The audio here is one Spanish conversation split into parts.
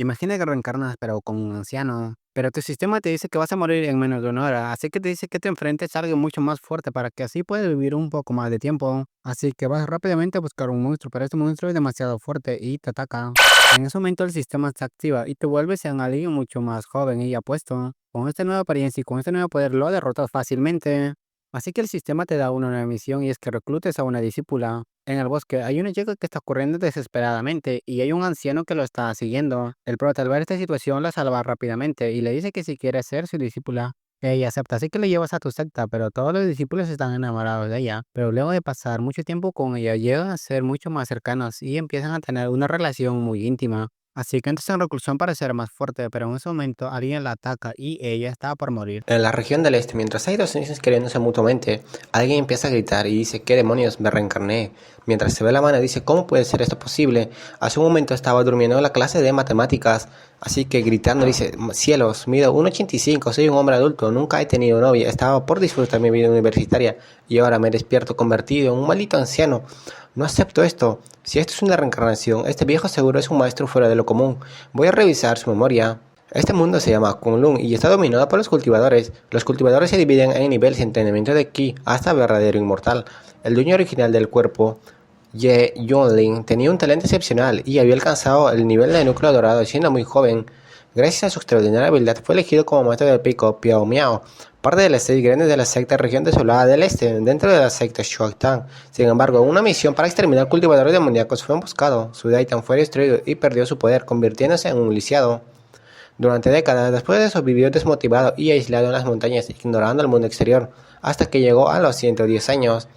Imagina que reencarnas, pero como un anciano. Pero tu sistema te dice que vas a morir en menos de una hora, así que te dice que te enfrentes a algo mucho más fuerte para que así puedas vivir un poco más de tiempo. Así que vas rápidamente a buscar un monstruo, pero este monstruo es demasiado fuerte y te ataca. En ese momento el sistema se activa y te vuelves en alguien mucho más joven y apuesto. Con esta nueva apariencia y con este nuevo poder lo derrotas fácilmente. Así que el sistema te da una nueva misión y es que reclutes a una discípula. En el bosque hay una chica que está corriendo desesperadamente y hay un anciano que lo está siguiendo. El prota al ver esta situación la salva rápidamente y le dice que si quiere ser su discípula, ella acepta, así que le llevas a tu secta, pero todos los discípulos están enamorados de ella. Pero luego de pasar mucho tiempo con ella, llegan a ser mucho más cercanos y empiezan a tener una relación muy íntima. Así que entras en reclusión para ser más fuerte, pero en ese momento alguien la ataca y ella está por morir. En la región del este, mientras hay dos niños queriéndose mutuamente, alguien empieza a gritar y dice: ¿qué demonios? Me reencarné. Mientras se ve la mano dice: ¿cómo puede ser esto posible? Hace un momento estaba durmiendo en la clase de matemáticas, así que gritando dice: cielos, mido 1,85, soy un hombre adulto, nunca he tenido novia, estaba por disfrutar mi vida universitaria y ahora me despierto convertido en un maldito anciano. No acepto esto. Si esto es una reencarnación, este viejo seguro es un maestro fuera de lo común. Voy a revisar su memoria. Este mundo se llama Kunlun y está dominado por los cultivadores. Los cultivadores se dividen en niveles de entrenamiento de Ki hasta verdadero inmortal. El dueño original del cuerpo, Ye Yunlin, tenía un talento excepcional y había alcanzado el nivel de núcleo dorado siendo muy joven. Gracias a su extraordinaria habilidad fue elegido como maestro del pico Piao Miao, parte de las 6 grandes de la secta región desolada del este, dentro de la secta Shuangtang. Sin embargo, una misión para exterminar cultivadores demoníacos fue emboscado. Su Daitan fue destruido y perdió su poder, convirtiéndose en un lisiado. Durante décadas después de eso vivió desmotivado y aislado en las montañas, ignorando el mundo exterior, hasta que llegó a los 110 años.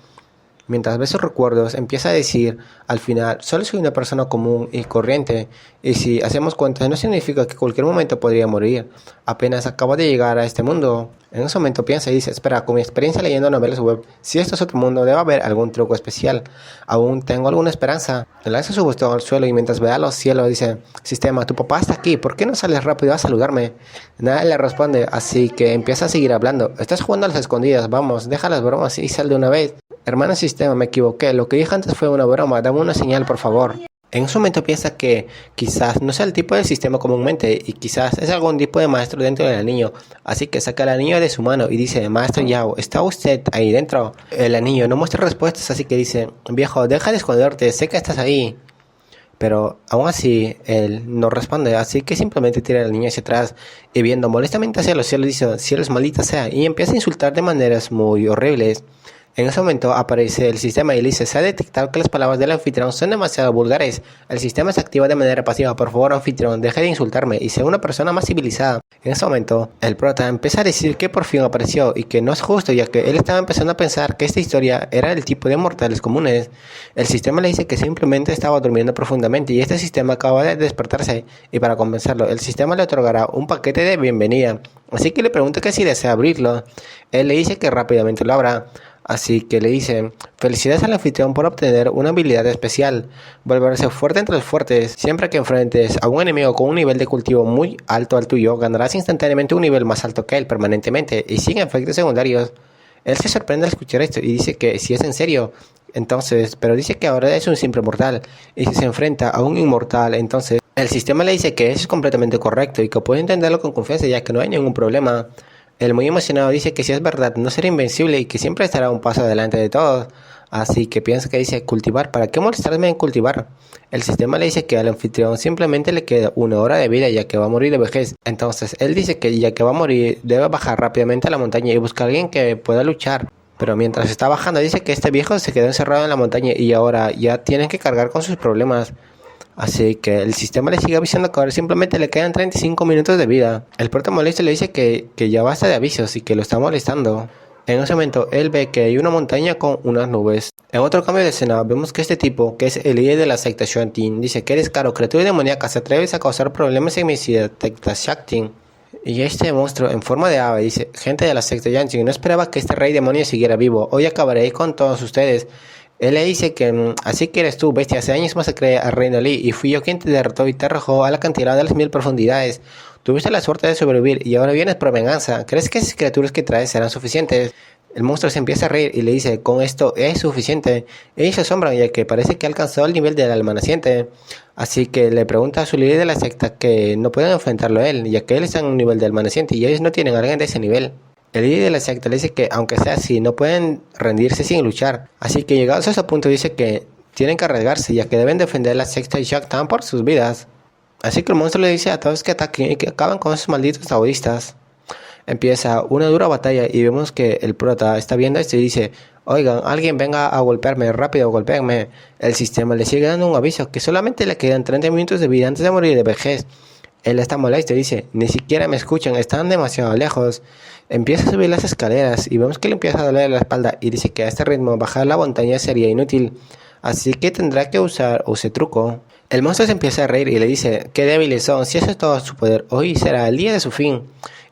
Mientras ve sus recuerdos, empieza a decir: al final, solo soy una persona común y corriente, y si hacemos cuentas no significa que cualquier momento podría morir. Apenas acabo de llegar a este mundo. En ese momento piensa y dice: espera, con mi experiencia leyendo novelas web, si esto es otro mundo, debe haber algún truco especial. Aún tengo alguna esperanza. Lanza su bastón al suelo y mientras ve a los cielos dice: sistema, tu papá está aquí, ¿por qué no sales rápido a saludarme? Nadie le responde, así que empieza a seguir hablando. Estás jugando a las escondidas, vamos, deja las bromas y sal de una vez. Hermano sistema, me equivoqué, lo que dije antes fue una broma, dame una señal por favor. En ese momento piensa que quizás no sea el tipo del sistema comúnmente y quizás es algún tipo de maestro dentro del anillo, así que saca el anillo de su mano y dice: maestro Yao, ¿está usted ahí dentro? El anillo no muestra respuestas, así que dice: viejo, deja de esconderte, sé que estás ahí. Pero aún así él no responde, así que simplemente tira el niño hacia atrás y viendo molestamente hacia los cielos dice: cielos maldita sea, y empieza a insultar de maneras muy horribles. En ese momento aparece el sistema y le dice: se ha detectado que las palabras del anfitrión son demasiado vulgares. El sistema se activa de manera pasiva. Por favor, anfitrión, deje de insultarme y sea una persona más civilizada. En ese momento, el prota empieza a decir que por fin apareció y que no es justo, ya que él estaba empezando a pensar que esta historia era el tipo de mortales comunes. El sistema le dice que simplemente estaba durmiendo profundamente y este sistema acaba de despertarse, y para compensarlo, el sistema le otorgará un paquete de bienvenida. Así que le pregunta que si desea abrirlo. Él le dice que rápidamente lo abra. Así que le dicen: felicidades al anfitrión por obtener una habilidad especial, volverse fuerte entre los fuertes. Siempre que enfrentes a un enemigo con un nivel de cultivo muy alto al tuyo, ganarás instantáneamente un nivel más alto que él permanentemente y sin efectos secundarios. Él se sorprende al escuchar esto y dice que si es en serio, entonces, pero dice que ahora es un simple mortal, y si se enfrenta a un inmortal, entonces el sistema le dice que eso es completamente correcto y que puede entenderlo con confianza, ya que no hay ningún problema. Él, muy emocionado, dice que si es verdad no será invencible y que siempre estará un paso adelante de todos. Así que piensa que dice: cultivar, ¿para qué molestarme en cultivar? El sistema le dice que al anfitrión simplemente le queda una hora de vida, ya que va a morir de vejez. Entonces él dice que ya que va a morir debe bajar rápidamente a la montaña y buscar a alguien que pueda luchar. Pero mientras está bajando dice que este viejo se quedó encerrado en la montaña y ahora ya tienen que cargar con sus problemas. Así que el sistema le sigue avisando que ahora simplemente le quedan 35 minutos de vida. El prota molesto le dice que ya basta de avisos y que lo está molestando. En ese momento él ve que hay una montaña con unas nubes. En otro cambio de escena vemos que este tipo, que es el líder de la secta Shuangtin, dice que eres caro, criatura demoníaca, se atreves a causar problemas en mi secta Shaktin. Y este monstruo en forma de ave dice: gente de la secta Yanqing, no esperaba que este rey demonio siguiera vivo, hoy acabaré con todos ustedes. Él le dice que así que eres tú, bestia, hace años masacré al reino Li y fui yo quien te derrotó y te arrojó a la cantidad de las 1000 profundidades. Tuviste la suerte de sobrevivir y ahora vienes por venganza. ¿Crees que esas criaturas que traes serán suficientes? El monstruo se empieza a reír y le dice: con esto es suficiente. Ellos se asombran ya que parece que ha alcanzado el nivel del alma naciente. Así que le pregunta a su líder de la secta que no pueden enfrentarlo a él, ya que él está en un nivel de alma naciente y ellos no tienen a alguien de ese nivel. El líder de la secta le dice que aunque sea así, no pueden rendirse sin luchar. Así que llegados a ese punto dice que tienen que arriesgarse, ya que deben defender la secta de Jack Tan por sus vidas. Así que el monstruo le dice a todos que ataquen y que acaben con esos malditos taoístas. Empieza una dura batalla y vemos que el prota está viendo esto y dice: oigan, alguien venga a golpearme, rápido, golpeenme. El sistema le sigue dando un aviso que solamente le quedan 30 minutos de vida antes de morir de vejez. Él está molesto y dice: ni siquiera me escuchan, están demasiado lejos. Empieza a subir las escaleras y vemos que le empieza a doler la espalda y dice que a este ritmo bajar la montaña sería inútil, así que tendrá que usar ese truco. El monstruo se empieza a reír y le dice: qué débiles son, si eso es todo su poder, hoy será el día de su fin.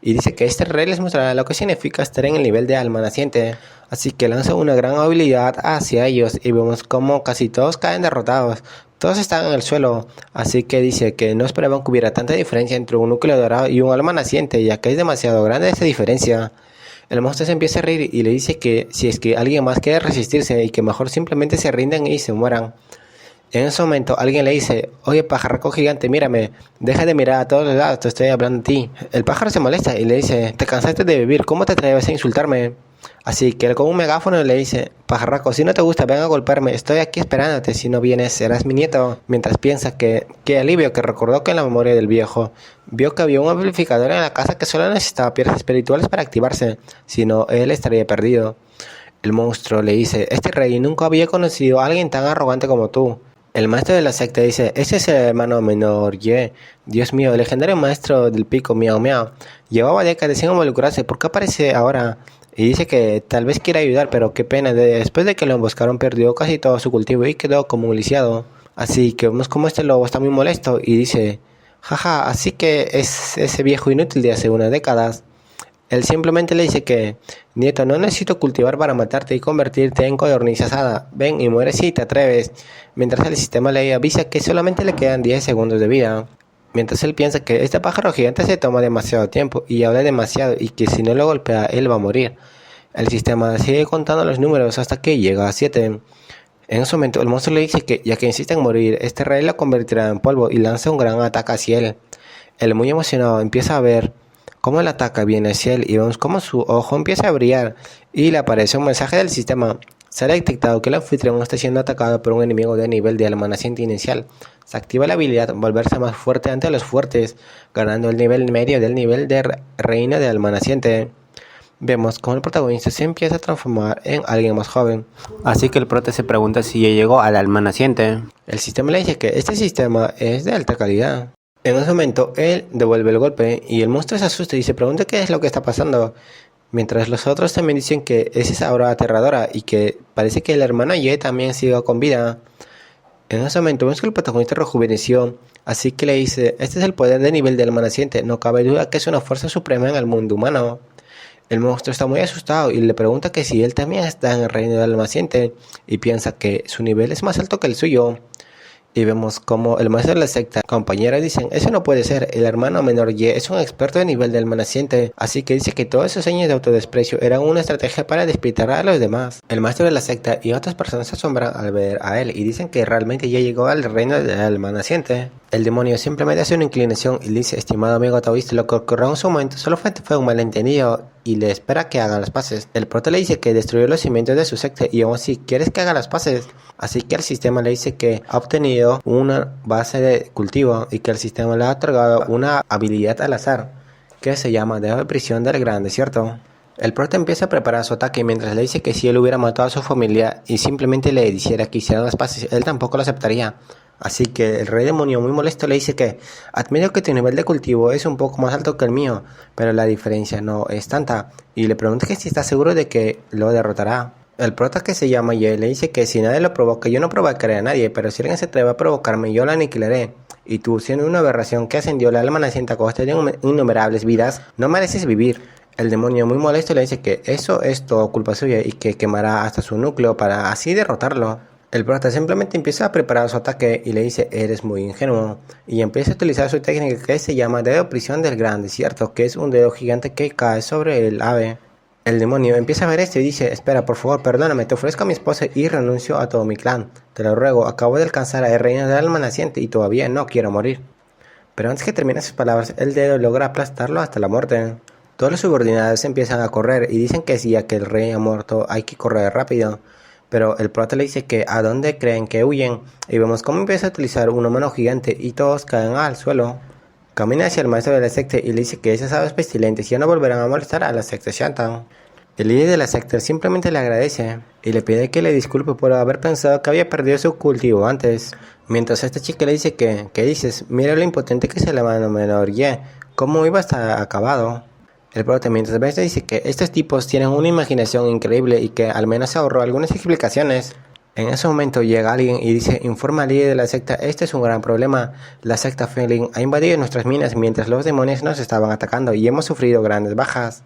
Y dice que este rey les mostrará lo que significa estar en el nivel de alma naciente. Así que lanza una gran habilidad hacia ellos y vemos como casi todos caen derrotados. Todos están en el suelo, así que dice que no esperaban que hubiera tanta diferencia entre un núcleo dorado y un alma naciente, ya que es demasiado grande esa diferencia. El monstruo se empieza a reír y le dice que si es que alguien más quiere resistirse y que mejor simplemente se rinden y se mueran. En ese momento alguien le dice: oye, pajarraco gigante, mírame, deja de mirar a todos los lados, te estoy hablando a ti. El pájaro se molesta y le dice: te cansaste de vivir, ¿cómo te atreves a insultarme? Así que él con un megáfono le dice: pajarraco, si no te gusta, ven a golpearme, estoy aquí esperándote, si no vienes serás mi nieto. Mientras piensa que qué alivio, que recordó que en la memoria del viejo vio que había un amplificador en la casa que solo necesitaba piedras espirituales para activarse, si no él estaría perdido. El monstruo le dice: este rey nunca había conocido a alguien tan arrogante como tú. El maestro de la secta dice: ese es el hermano menor, Ye. Dios mío, el legendario maestro del pico, Miao Miao. Llevaba décadas sin involucrarse, ¿por qué aparece ahora? Y dice que tal vez quiera ayudar, pero qué pena, después de que lo emboscaron perdió casi todo su cultivo y quedó como un lisiado. Así que vemos como este lobo está muy molesto y dice: jaja, así que es ese viejo inútil de hace unas décadas. Él simplemente le dice que: nieto, no necesito cultivar para matarte y convertirte en codorniz asada. Ven y muere si te atreves. Mientras el sistema le avisa que solamente le quedan 10 segundos de vida. Mientras él piensa que este pájaro gigante se toma demasiado tiempo y habla demasiado y que si no lo golpea él va a morir. El sistema sigue contando los números hasta que llega a 7. En ese momento el monstruo le dice que ya que insiste en morir, este rey lo convertirá en polvo y lanza un gran ataque hacia él. Él, muy emocionado, empieza a ver cómo el ataque viene hacia él y vemos cómo su ojo empieza a brillar y le aparece un mensaje del sistema. Se ha detectado que el anfitrión está siendo atacado por un enemigo de nivel de alma naciente inicial. Se activa la habilidad volverse más fuerte ante los fuertes, ganando el nivel medio del nivel de reino de alma naciente. Vemos cómo el protagonista se empieza a transformar en alguien más joven. Así que el prota se pregunta si ya llegó al alma naciente. El sistema le dice que este sistema es de alta calidad. En ese momento, él devuelve el golpe y el monstruo se asusta y se pregunta qué es lo que está pasando. Mientras los otros también dicen que es esa aura aterradora y que parece que el hermano Ye también sigue con vida. En ese momento vemos que el protagonista rejuveneció, así que le dice: este es el poder de nivel del alma naciente, no cabe duda que es una fuerza suprema en el mundo humano. El monstruo está muy asustado y le pregunta que si él también está en el reino del alma naciente y piensa que su nivel es más alto que el suyo. Y vemos como el maestro de la secta compañera dicen: eso no puede ser, el hermano menor Ye es un experto de nivel del alma naciente, así que dice que todos esos años de autodesprecio eran una estrategia para despistar a los demás. El maestro de la secta y otras personas se asombran al ver a él y dicen que realmente ya llegó al reino del alma naciente. El demonio simplemente hace una inclinación y le dice: estimado amigo taoísta, lo que ocurrió en su momento solo fue un malentendido y le espera que hagan las paces. El prota le dice que destruyó los cimientos de su secta y aún así quieres que haga las paces. Así que el sistema le dice que ha obtenido una base de cultivo y que el sistema le ha otorgado una habilidad al azar que se llama Dejo de Prisión del Gran Desierto. El prota empieza a preparar su ataque mientras le dice que si él hubiera matado a su familia y simplemente le dijera que hicieran las paces, él tampoco lo aceptaría. Así que el rey demonio, muy molesto, le dice que admito que tu nivel de cultivo es un poco más alto que el mío, pero la diferencia no es tanta, y le pregunta que si está seguro de que lo derrotará. El prota, que se llama Ye, le dice que si nadie lo provoca, yo no provocaré a nadie, pero si alguien se atreve a provocarme, yo lo aniquilaré. Y tú, siendo una aberración que ascendió la alma naciente a costa de innumerables vidas, no mereces vivir. El demonio, muy molesto, le dice que eso es todo culpa suya y que quemará hasta su núcleo para así derrotarlo. El prota simplemente empieza a preparar su ataque y le dice: eres muy ingenuo, y empieza a utilizar su técnica que se llama Dedo Prisión del Gran Desierto, que es un dedo gigante que cae sobre el ave. El demonio empieza a ver esto y dice, espera, por favor, perdóname, te ofrezco a mi esposa y renuncio a todo mi clan. Te lo ruego, acabo de alcanzar el reino del alma naciente y todavía no quiero morir. Pero antes que termine sus palabras, el dedo logra aplastarlo hasta la muerte. Todos los subordinados empiezan a correr y dicen que sí, ya que el rey ha muerto hay que correr rápido. Pero el prota le dice que a dónde creen que huyen, y vemos cómo empieza a utilizar una mano gigante y todos caen al suelo. Camina hacia el maestro de la secta y le dice que esas aves pestilentes ya no volverán a molestar a la secta Shantan. El líder de la secta simplemente le agradece y le pide que le disculpe por haber pensado que había perdido su cultivo antes. Mientras esta chica le dice que, ¿qué dices? Mira lo impotente que es el hermano menor Ye, cómo iba a estar acabado. El prota mientras ve esto dice que estos tipos tienen una imaginación increíble y que al menos ahorró algunas explicaciones. En ese momento llega alguien y dice, informa al líder de la secta, este es un gran problema, la secta Fengling ha invadido nuestras minas mientras los demonios nos estaban atacando y hemos sufrido grandes bajas.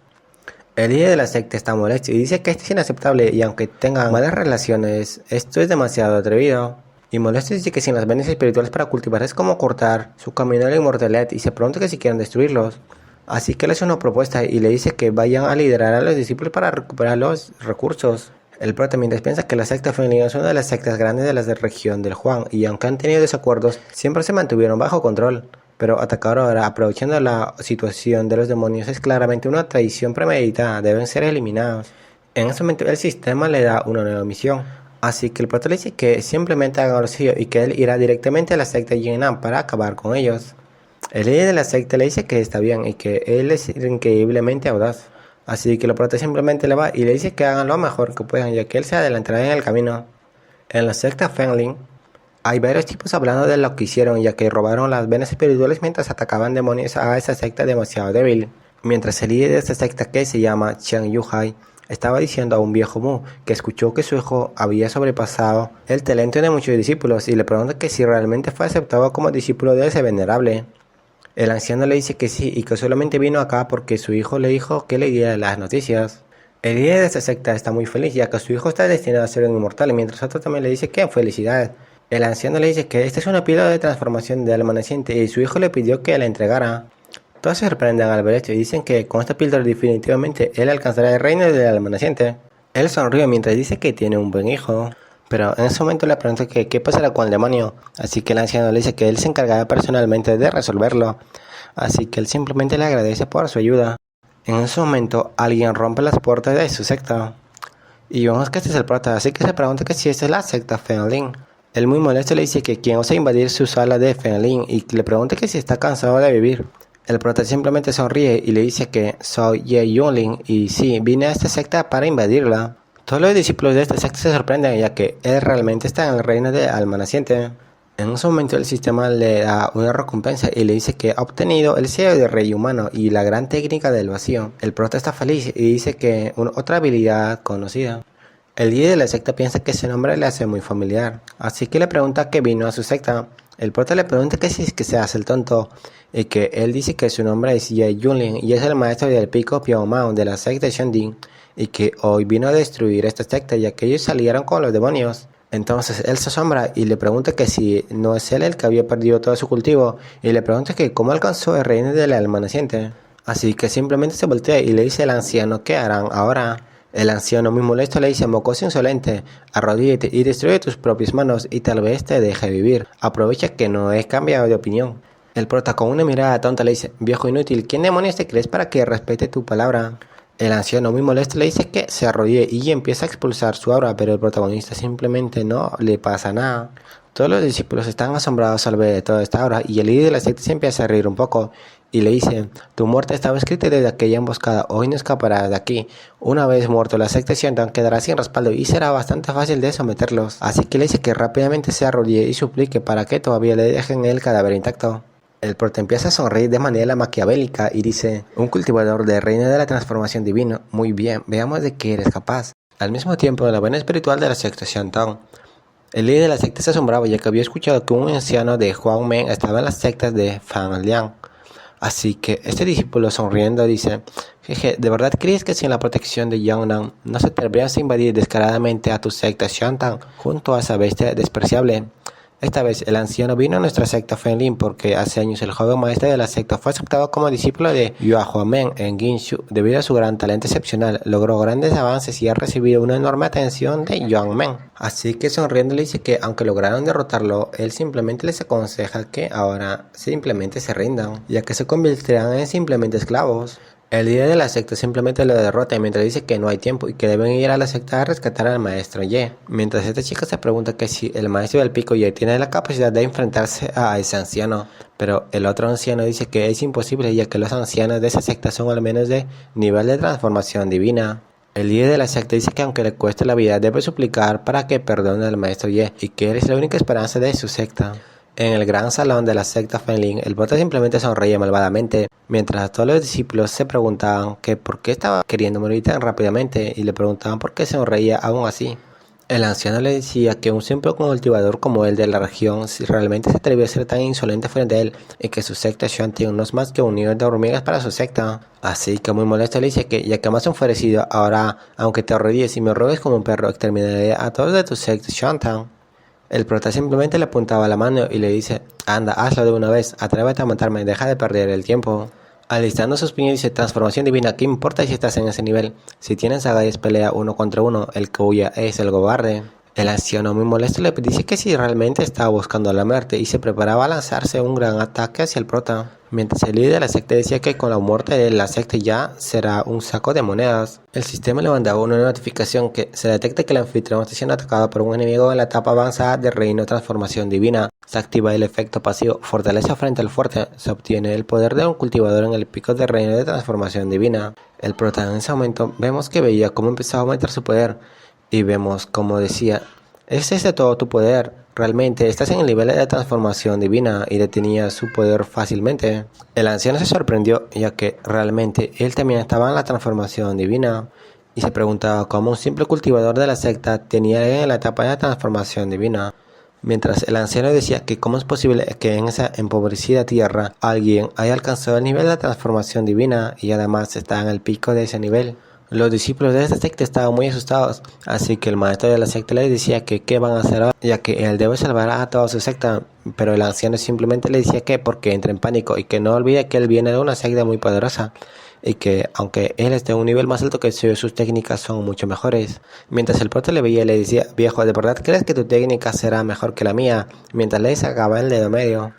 El líder de la secta está molesto y dice que esto es inaceptable y aunque tengan malas relaciones, esto es demasiado atrevido. Y molesto dice que sin las venas espirituales para cultivar es como cortar su camino a la inmortalidad y se pregunta que si quieren destruirlos. Así que le hace una propuesta y le dice que vayan a liderar a los discípulos para recuperar los recursos. El prota mientras piensa que la secta Fengling es una de las sectas grandes de la región del Huang y aunque han tenido desacuerdos, siempre se mantuvieron bajo control. Pero atacar ahora, aprovechando la situación de los demonios, es claramente una traición premeditada, deben ser eliminados. En ese momento el sistema le da una nueva misión, así que el prota le dice que simplemente haga lo suyo y que él irá directamente a la secta Jinan para acabar con ellos. El líder de la secta le dice que está bien y que él es increíblemente audaz. Así que el prota simplemente le va y le dice que hagan lo mejor que puedan ya que él se adelantará en el camino. En la secta Fengling hay varios tipos hablando de lo que hicieron ya que robaron las venas espirituales mientras atacaban demonios a esa secta demasiado débil. Mientras el líder de esta secta que se llama Chen Yuhai estaba diciendo a un viejo Mu que escuchó que su hijo había sobrepasado el talento de muchos discípulos y le pregunta que si realmente fue aceptado como discípulo de ese venerable. El anciano le dice que sí y que solamente vino acá porque su hijo le dijo que le diera las noticias. El líder de esta secta está muy feliz ya que su hijo está destinado a ser un inmortal y mientras otro también le dice que felicidad. El anciano le dice que esta es una píldora de transformación de alma naciente y su hijo le pidió que la entregara. Todos se sorprenden al ver esto y dicen que con esta píldora definitivamente él alcanzará el reino del alma naciente. Él sonríe mientras dice que tiene un buen hijo. Pero en ese momento le pregunta que qué pasará con el demonio, así que el anciano le dice que él se encargará personalmente de resolverlo, así que él simplemente le agradece por su ayuda. En ese momento alguien rompe las puertas de su secta, y vemos que este es el prota, así que se pregunta que si esta es la secta Fengling. Él muy molesto le dice que quien osa invadir su sala de Fengling y le pregunta que si está cansado de vivir. El prota simplemente sonríe y le dice que soy Ye Yunlin y sí, vine a esta secta para invadirla. Todos los discípulos de esta secta se sorprenden ya que él realmente está en el reino de alma naciente. En ese momento el sistema le da una recompensa y le dice que ha obtenido el sello de rey humano y la gran técnica del vacío. El prota está feliz y dice que otra habilidad conocida. El líder de la secta piensa que ese nombre le hace muy familiar, así que le pregunta a qué vino a su secta. El prota le pregunta que si es que se hace el tonto y que él dice que su nombre es Ye Yunlin y es el maestro del pico Piaomao de la secta Shanding y que hoy vino a destruir esta secta ya que ellos salieron con los demonios. Entonces él se asombra y le pregunta que si no es él el que había perdido todo su cultivo y le pregunta que cómo alcanzó el reino del alma naciente. Así que simplemente se voltea y le dice al anciano qué harán ahora. El anciano muy molesto le dice mocoso insolente, arrodíllate y destruye tus propias manos y tal vez te deje vivir. Aprovecha que no he cambiado de opinión. El prota con una mirada tonta le dice, viejo inútil, ¿quién demonios te crees para que respete tu palabra? El anciano muy molesto le dice que se arrodille y empieza a expulsar su aura, pero el protagonista simplemente no le pasa nada. Todos los discípulos están asombrados al ver toda esta aura y el líder de la secta se empieza a reír un poco y le dice, tu muerte estaba escrita desde aquella emboscada, hoy no escaparás de aquí. Una vez muerto la secta Shantan quedará sin respaldo y será bastante fácil de someterlos. Así que le dice que rápidamente se arrodille y suplique para que todavía le dejen el cadáver intacto. El prota empieza a sonreír de manera maquiavélica y dice, un cultivador del reino de la transformación divino, muy bien, veamos de qué eres capaz. Al mismo tiempo, la vena espiritual de la secta Shantan. El líder de la secta se asombraba ya que había escuchado que un anciano de Huangmen estaba en las sectas de Fanliang. Así que este discípulo sonriendo dice, jeje, ¿de verdad crees que sin la protección de Yangnan no se atreverías a invadir descaradamente a tu secta Shantan junto a esa bestia despreciable? Esta vez el anciano vino a nuestra secta Fenlin porque hace años el joven maestro de la secta fue aceptado como discípulo de Yuahuamen en Ginshu. Debido a su gran talento excepcional, logró grandes avances y ha recibido una enorme atención de Yuanmen. Así que sonriendo le dice que aunque lograron derrotarlo, él simplemente les aconseja que ahora simplemente se rindan, ya que se convertirán en simplemente esclavos. El líder de la secta simplemente lo derrota mientras dice que no hay tiempo y que deben ir a la secta a rescatar al maestro Ye. Mientras esta chica se pregunta que si el maestro del pico Ye tiene la capacidad de enfrentarse a ese anciano, pero el otro anciano dice que es imposible ya que los ancianos de esa secta son al menos de nivel de transformación divina. El líder de la secta dice que aunque le cueste la vida debe suplicar para que perdone al maestro Ye y que él es la única esperanza de su secta. En el gran salón de la secta Fenlin, el prota simplemente sonreía malvadamente, mientras todos los discípulos se preguntaban que por qué estaba queriendo morir tan rápidamente y le preguntaban por qué sonreía aún así. El anciano le decía que un simple cultivador como él de la región si realmente se atrevió a ser tan insolente frente a él y que su secta Shantian no es más que un nido de hormigas para su secta. Así que muy molesto le dice que ya que me has enfurecido, ahora aunque te arrodilles y me robes como un perro, exterminaré a todos de tu secta Shantian. El prota simplemente le apuntaba la mano y le dice, anda, hazlo de una vez, atrévete a matarme, deja de perder el tiempo. Alistando sus puños dice, transformación divina, ¿qué importa si estás en ese nivel? Si tienes agallas pelea uno contra uno, el que huya es el cobarde. El anciano muy molesto le dice que si realmente estaba buscando la muerte y se preparaba a lanzarse un gran ataque hacia el prota. Mientras el líder de la secta decía que con la muerte de la secta ya será un saco de monedas. El sistema le mandaba una notificación que se detecta que el anfitrión está siendo atacado por un enemigo en la etapa avanzada del reino de transformación divina. Se activa el efecto pasivo, fortaleza frente al fuerte. Se obtiene el poder de un cultivador en el pico del reino de transformación divina. El prota en ese momento vemos que veía cómo empezaba a aumentar su poder. Y vemos como decía, ¿es ese todo tu poder? Realmente estás en el nivel de transformación divina y detenía su poder fácilmente. El anciano se sorprendió ya que realmente él también estaba en la transformación divina y se preguntaba cómo un simple cultivador de la secta tenía en la etapa de transformación divina. Mientras el anciano decía que cómo es posible que en esa empobrecida tierra alguien haya alcanzado el nivel de transformación divina y además está en el pico de ese nivel. Los discípulos de esta secta estaban muy asustados, así que el maestro de la secta les decía que qué van a hacer ahora, ya que él debe salvar a toda su secta, pero el anciano simplemente le decía que porque entra en pánico y que no olvide que él viene de una secta muy poderosa y que aunque él esté a un nivel más alto que el suyo, sus técnicas son mucho mejores. Mientras el prota le veía le decía, viejo, ¿de verdad crees que tu técnica será mejor que la mía? Mientras le sacaba el dedo medio.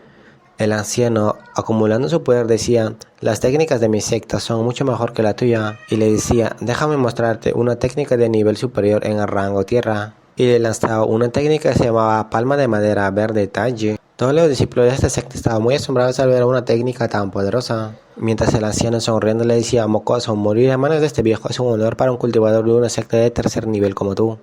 El anciano, acumulando su poder, decía, las técnicas de mi secta son mucho mejor que la tuya, y le decía, déjame mostrarte una técnica de nivel superior en el rango tierra, y le lanzaba una técnica que se llamaba palma de madera verde Taiji. Todos los discípulos de esta secta estaban muy asombrados al ver una técnica tan poderosa. Mientras el anciano sonriendo le decía, mocoso, morir a manos de este viejo es un honor para un cultivador de una secta de tercer nivel como tú.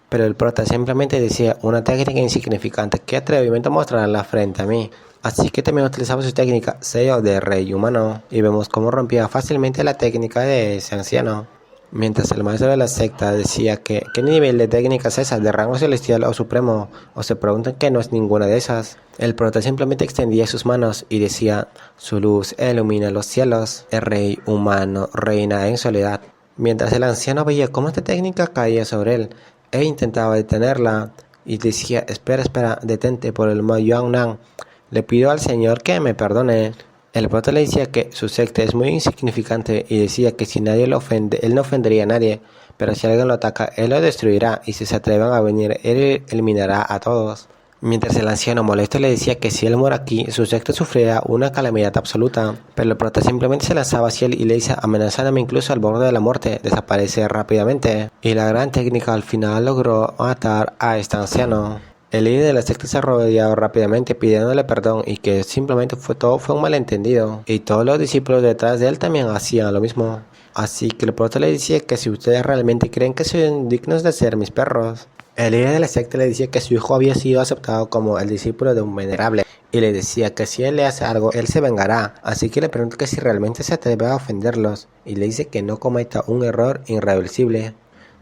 Pero el prota simplemente decía, una técnica insignificante, ¿qué atrevimiento mostrarla frente a mí? Así que también utilizaba su técnica sello de rey humano, y vemos cómo rompía fácilmente la técnica de ese anciano. Mientras el maestro de la secta decía que ¿qué nivel de técnica es esa? ¿De rango celestial o supremo? O se preguntan que no es ninguna de esas. El prota simplemente extendía sus manos y decía, su luz ilumina los cielos, el rey humano reina en soledad. Mientras el anciano veía cómo esta técnica caía sobre él, e intentaba detenerla, y decía, espera, detente por el Moyuan. Le pido al Señor que me perdone. El prota le decía que su secta es muy insignificante y decía que si nadie lo ofende, él no ofendería a nadie, pero si alguien lo ataca, él lo destruirá y si se atreven a venir, él eliminará a todos. Mientras el anciano molesto le decía que si él muere aquí, su secta sufrirá una calamidad absoluta, pero el prota simplemente se lanzaba hacia él y le dice, amenazándome incluso al borde de la muerte, desaparece rápidamente. Y la gran técnica al final logró matar a este anciano. El líder de la secta se arrodilló rápidamente pidiéndole perdón y que simplemente todo fue un malentendido. Y todos los discípulos detrás de él también hacían lo mismo. Así que el prota le decía que si ustedes realmente creen que son dignos de ser mis perros. El líder de la secta le decía que su hijo había sido aceptado como el discípulo de un venerable. Y le decía que si él le hace algo, él se vengará. Así que le pregunta que si realmente se atreve a ofenderlos. Y le dice que no cometa un error irreversible.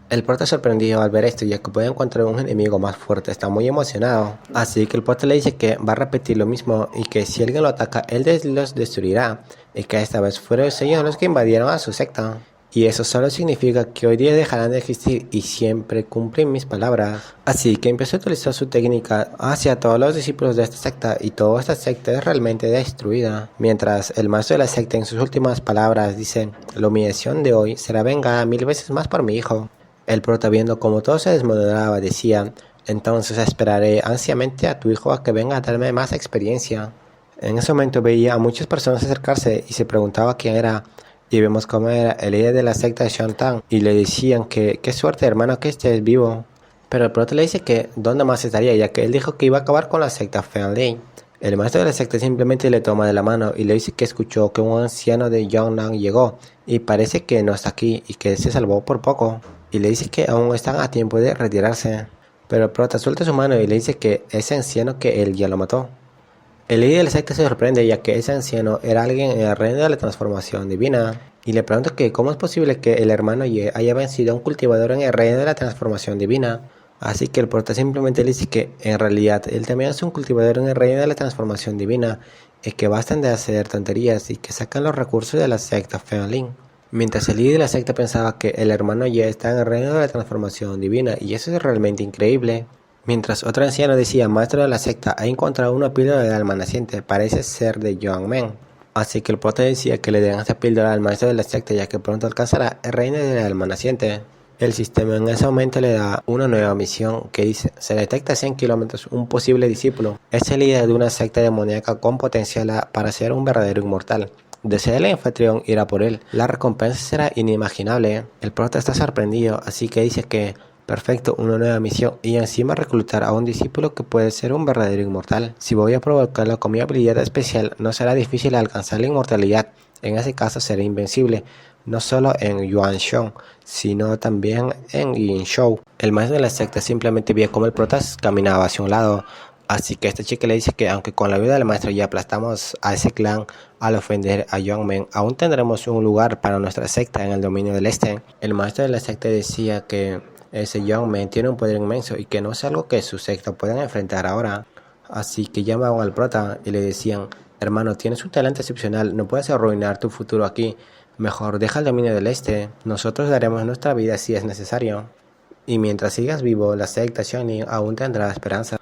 El prota sorprendido al ver esto, ya que puede encontrar un enemigo más fuerte, está muy emocionado. Así que el prota le dice que va a repetir lo mismo y que si alguien lo ataca, él los destruirá. Y que esta vez fueron ellos los que invadieron a su secta. y eso solo significa que hoy día dejarán de existir y siempre cumplen mis palabras. Así que empezó a utilizar su técnica hacia todos los discípulos de esta secta y toda esta secta es realmente destruida. Mientras el maestro de la secta en sus últimas palabras dice, la humillación de hoy será vengada 1000 veces más por mi hijo. El prota viendo como todo se desmoronaba decía, entonces esperaré ansiamente a tu hijo a que venga a darme más experiencia. En ese momento veía a muchas personas acercarse y se preguntaba quién era. Y vemos cómo era el líder de la secta de Shantan y le decían que qué suerte hermano que estés vivo. Pero el prota le dice que dónde más estaría ya que él dijo que iba a acabar con la secta Fenley. El maestro de la secta simplemente le toma de la mano y le dice que escuchó que un anciano de Yongnan llegó y parece que no está aquí y que se salvó por poco. Y le dice que aún están a tiempo de retirarse. Pero el prota suelta su mano y le dice que ese anciano que él ya lo mató. El líder de la secta se sorprende ya que ese anciano era alguien en el reino de la transformación divina y le pregunta que cómo es posible que el hermano Ye haya vencido a un cultivador en el reino de la transformación divina. Así que el prota simplemente le dice que en realidad él también es un cultivador en el reino de la transformación divina y que bastan de hacer tonterías y que sacan los recursos de la secta Fenlin. Mientras el líder de la secta pensaba que el hermano Ye está en el reino de la transformación divina y eso es realmente increíble. Mientras otro anciano decía, maestro de la secta, ha encontrado una píldora de alma naciente, parece ser de Yongmen. Así que el prota decía que le den esta píldora al maestro de la secta ya que pronto alcanzará el reino del alma naciente. El sistema en ese momento le da una nueva misión que dice, se detecta a 100 kilómetros un posible discípulo. Es el líder de una secta demoníaca con potencial para ser un verdadero inmortal. Desea el anfitrión ir a por él. La recompensa será inimaginable. El prota está sorprendido, así que dice que perfecto, una nueva misión y encima reclutar a un discípulo que puede ser un verdadero inmortal. Si voy a provocarlo con mi habilidad especial, no será difícil alcanzar la inmortalidad. En ese caso será invencible, no solo en Yuansheng, sino también en Yinzhou. El maestro de la secta simplemente vio cómo el prota caminaba hacia un lado. Así que esta chica le dice que aunque con la ayuda del maestro ya aplastamos a ese clan al ofender a Yongmen, aún tendremos un lugar para nuestra secta en el dominio del este. El maestro de la secta decía que ese Yongmen tiene un poder inmenso y que no es algo que su secta puedan enfrentar ahora. Así que llamaban al prota y le decían, hermano, tienes un talento excepcional, no puedes arruinar tu futuro aquí. Mejor deja el dominio del este, nosotros daremos nuestra vida si es necesario. Y mientras sigas vivo, la secta Xiangning aún tendrá esperanza.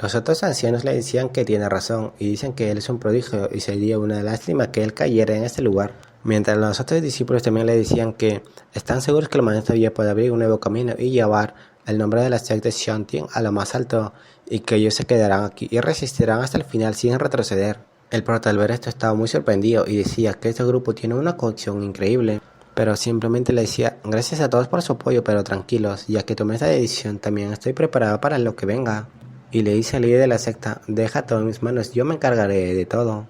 Los otros ancianos le decían que tiene razón y dicen que él es un prodigio y sería una lástima que él cayera en este lugar. Mientras los otros discípulos también le decían que están seguros que el maestro ya puede abrir un nuevo camino y llevar el nombre de la secta Shantian a lo más alto y que ellos se quedarán aquí y resistirán hasta el final sin retroceder. El prota al ver esto estaba muy sorprendido y decía que este grupo tiene una cohesión increíble, pero simplemente le decía gracias a todos por su apoyo, pero tranquilos, ya que tomé esta decisión también estoy preparado para lo que venga. Y le dice al líder de la secta, deja todo en mis manos, yo me encargaré de todo.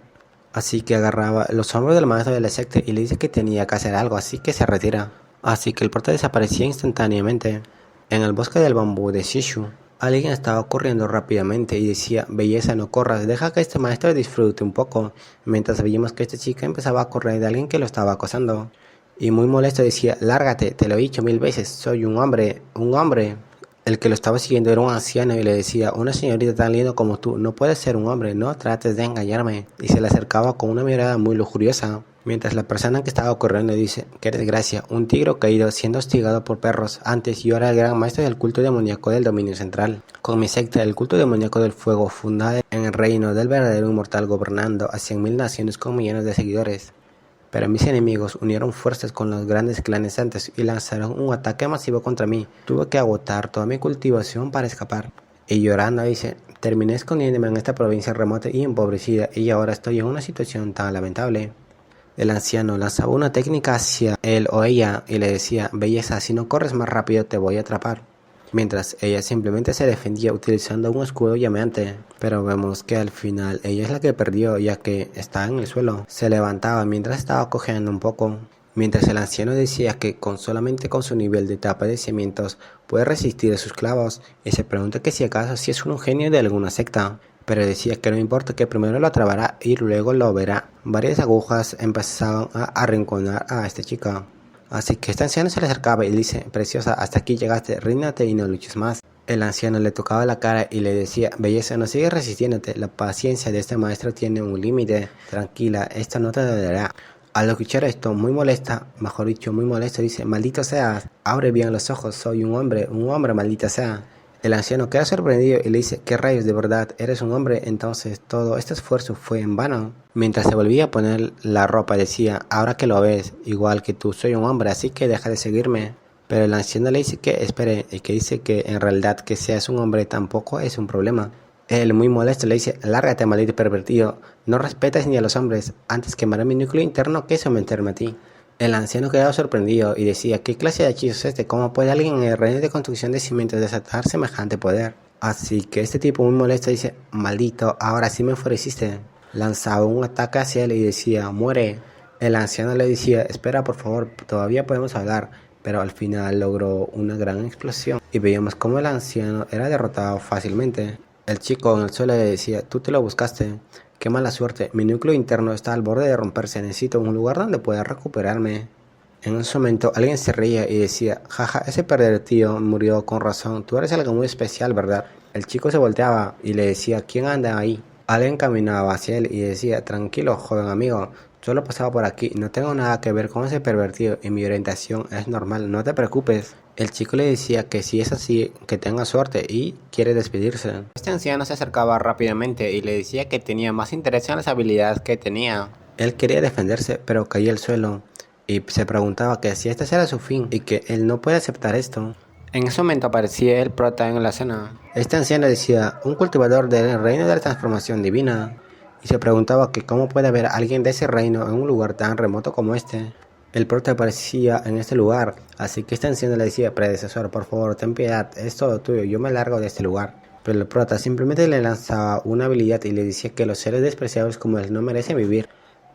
Así que agarraba los hombros del maestro de la secta y le dice que tenía que hacer algo, así que se retira. Así que el prota desaparecía instantáneamente. En el bosque del bambú de Shishu, alguien estaba corriendo rápidamente y decía, belleza no corras, deja que este maestro disfrute un poco. Mientras veíamos que esta chica empezaba a correr de alguien que lo estaba acosando. Y muy molesto decía, lárgate, te lo he dicho 1000 veces, soy un hombre, un hombre. El que lo estaba siguiendo era un anciano y le decía, una señorita tan linda como tú no puede ser un hombre, no trates de engañarme. Y se le acercaba con una mirada muy lujuriosa. Mientras la persona que estaba corriendo dice, qué desgracia, un tigre caído siendo hostigado por perros. Antes yo era el gran maestro del culto demoníaco del dominio central. Con mi secta, el culto demoníaco del fuego, fundada en el reino del verdadero inmortal gobernando a 100.000 naciones con millones de seguidores. Pero mis enemigos unieron fuerzas con los grandes clanes santos y lanzaron un ataque masivo contra mí. Tuve que agotar toda mi cultivación para escapar. Y llorando dice, terminé escondiéndome en esta provincia remota y empobrecida y ahora estoy en una situación tan lamentable. El anciano lanzaba una técnica hacia él o ella y le decía, belleza, si no corres más rápido te voy a atrapar. Mientras ella simplemente se defendía utilizando un escudo llameante. Pero vemos que al final ella es la que perdió ya que está en el suelo. Se levantaba mientras estaba cojeando un poco. Mientras el anciano decía que solamente con su nivel de tapa de cimientos puede resistir a sus clavos. Y se pregunta que si acaso si es un genio de alguna secta. Pero decía que no importa, que primero lo atrapará y luego lo verá. Varias agujas empezaban a arrinconar a esta chica. Así que este anciano se le acercaba y le dice, preciosa, hasta aquí llegaste, ríndate y no luches más. El anciano le tocaba la cara y le decía, belleza, no sigues resistiéndote, la paciencia de este maestro tiene un límite, tranquila, esto no te dolerá. Al escuchar esto, muy molesta, mejor dicho, muy molesto, dice, maldito seas, abre bien los ojos, soy un hombre, maldita sea. El anciano queda sorprendido y le dice, ¿qué rayos, de verdad eres un hombre? Entonces todo este esfuerzo fue en vano. Mientras se volvía a poner la ropa decía, ahora que lo ves, igual que tú, soy un hombre, así que deja de seguirme. Pero el anciano le dice que espere y que dice que en realidad que seas un hombre tampoco es un problema. Él, muy molesto, le dice, lárgate, maldito pervertido, no respetas ni a los hombres, antes quemaré mi núcleo interno que someterme a ti. El anciano quedaba sorprendido y decía, ¿qué clase de hechizo es este? ¿Cómo puede alguien en el reino de construcción de cimientos desatar semejante poder? Así que este tipo muy molesto dice, maldito, ahora sí me enfureciste. Lanzaba un ataque hacia él y decía, muere. El anciano le decía, espera por favor, todavía podemos hablar. Pero al final logró una gran explosión y veíamos cómo el anciano era derrotado fácilmente. El chico en el suelo le decía, tú te lo buscaste. Qué mala suerte, mi núcleo interno está al borde de romperse, necesito un lugar donde pueda recuperarme. En ese momento alguien se reía y decía, jaja, ese pervertido murió con razón, tú eres algo muy especial, ¿verdad? El chico se volteaba y le decía, ¿quién anda ahí? Alguien caminaba hacia él y decía, tranquilo, joven amigo, solo pasaba por aquí, no tengo nada que ver con ese pervertido y mi orientación es normal, no te preocupes. El chico le decía que si es así, que tenga suerte y quiere despedirse. Este anciano se acercaba rápidamente y le decía que tenía más interés en las habilidades que tenía. Él quería defenderse, pero caía al suelo y se preguntaba que si este era su fin y que él no puede aceptar esto. En ese momento aparecía el prota en la escena. Este anciano decía, un cultivador del reino de la transformación divina, y se preguntaba que cómo puede haber alguien de ese reino en un lugar tan remoto como este. El prota aparecía en este lugar, así que este anciano le decía, predecesor, por favor, ten piedad, es todo tuyo, yo me largo de este lugar. Pero el prota simplemente le lanzaba una habilidad y le decía que los seres despreciables como él no merecen vivir.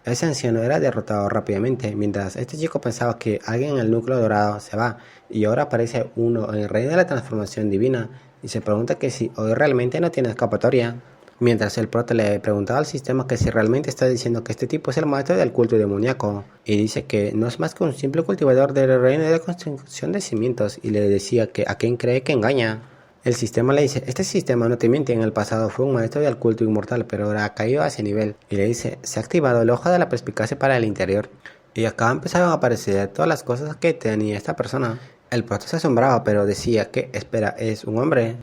Ese anciano era derrotado rápidamente, mientras este chico pensaba que alguien en el núcleo dorado se va, y ahora aparece uno en el reino de la transformación divina, y se pregunta que si hoy realmente no tiene escapatoria. Mientras el prota le preguntaba al sistema que si realmente está diciendo que este tipo es el maestro del culto demoníaco, y dice que no es más que un simple cultivador del reino de la construcción de cimientos, y le decía que a quién cree que engaña. El sistema le dice, este sistema no te miente, en el pasado fue un maestro del culto inmortal, pero ahora ha caído a ese nivel. Y le dice, se ha activado el ojo de la perspicacia para el interior. Y acá empezaron a aparecer todas las cosas que tenía esta persona. El prota se asombraba, pero decía que, espera, es un hombre.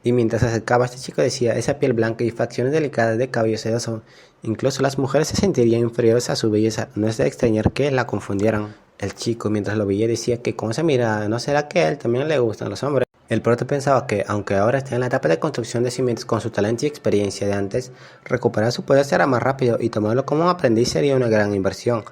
Y mientras se acercaba, este chico decía, esa piel blanca y facciones delicadas de cabello sedoso. Incluso las mujeres se sentirían inferiores a su belleza, no es de extrañar que la confundieran. El chico, mientras lo veía, decía que con esa mirada, ¿no será que a él también le gustan los hombres? El prota pensaba que, aunque ahora esté en la etapa de construcción de cimientos con su talento y experiencia de antes, recuperar su poder será más rápido y tomarlo como un aprendiz sería una gran inversión.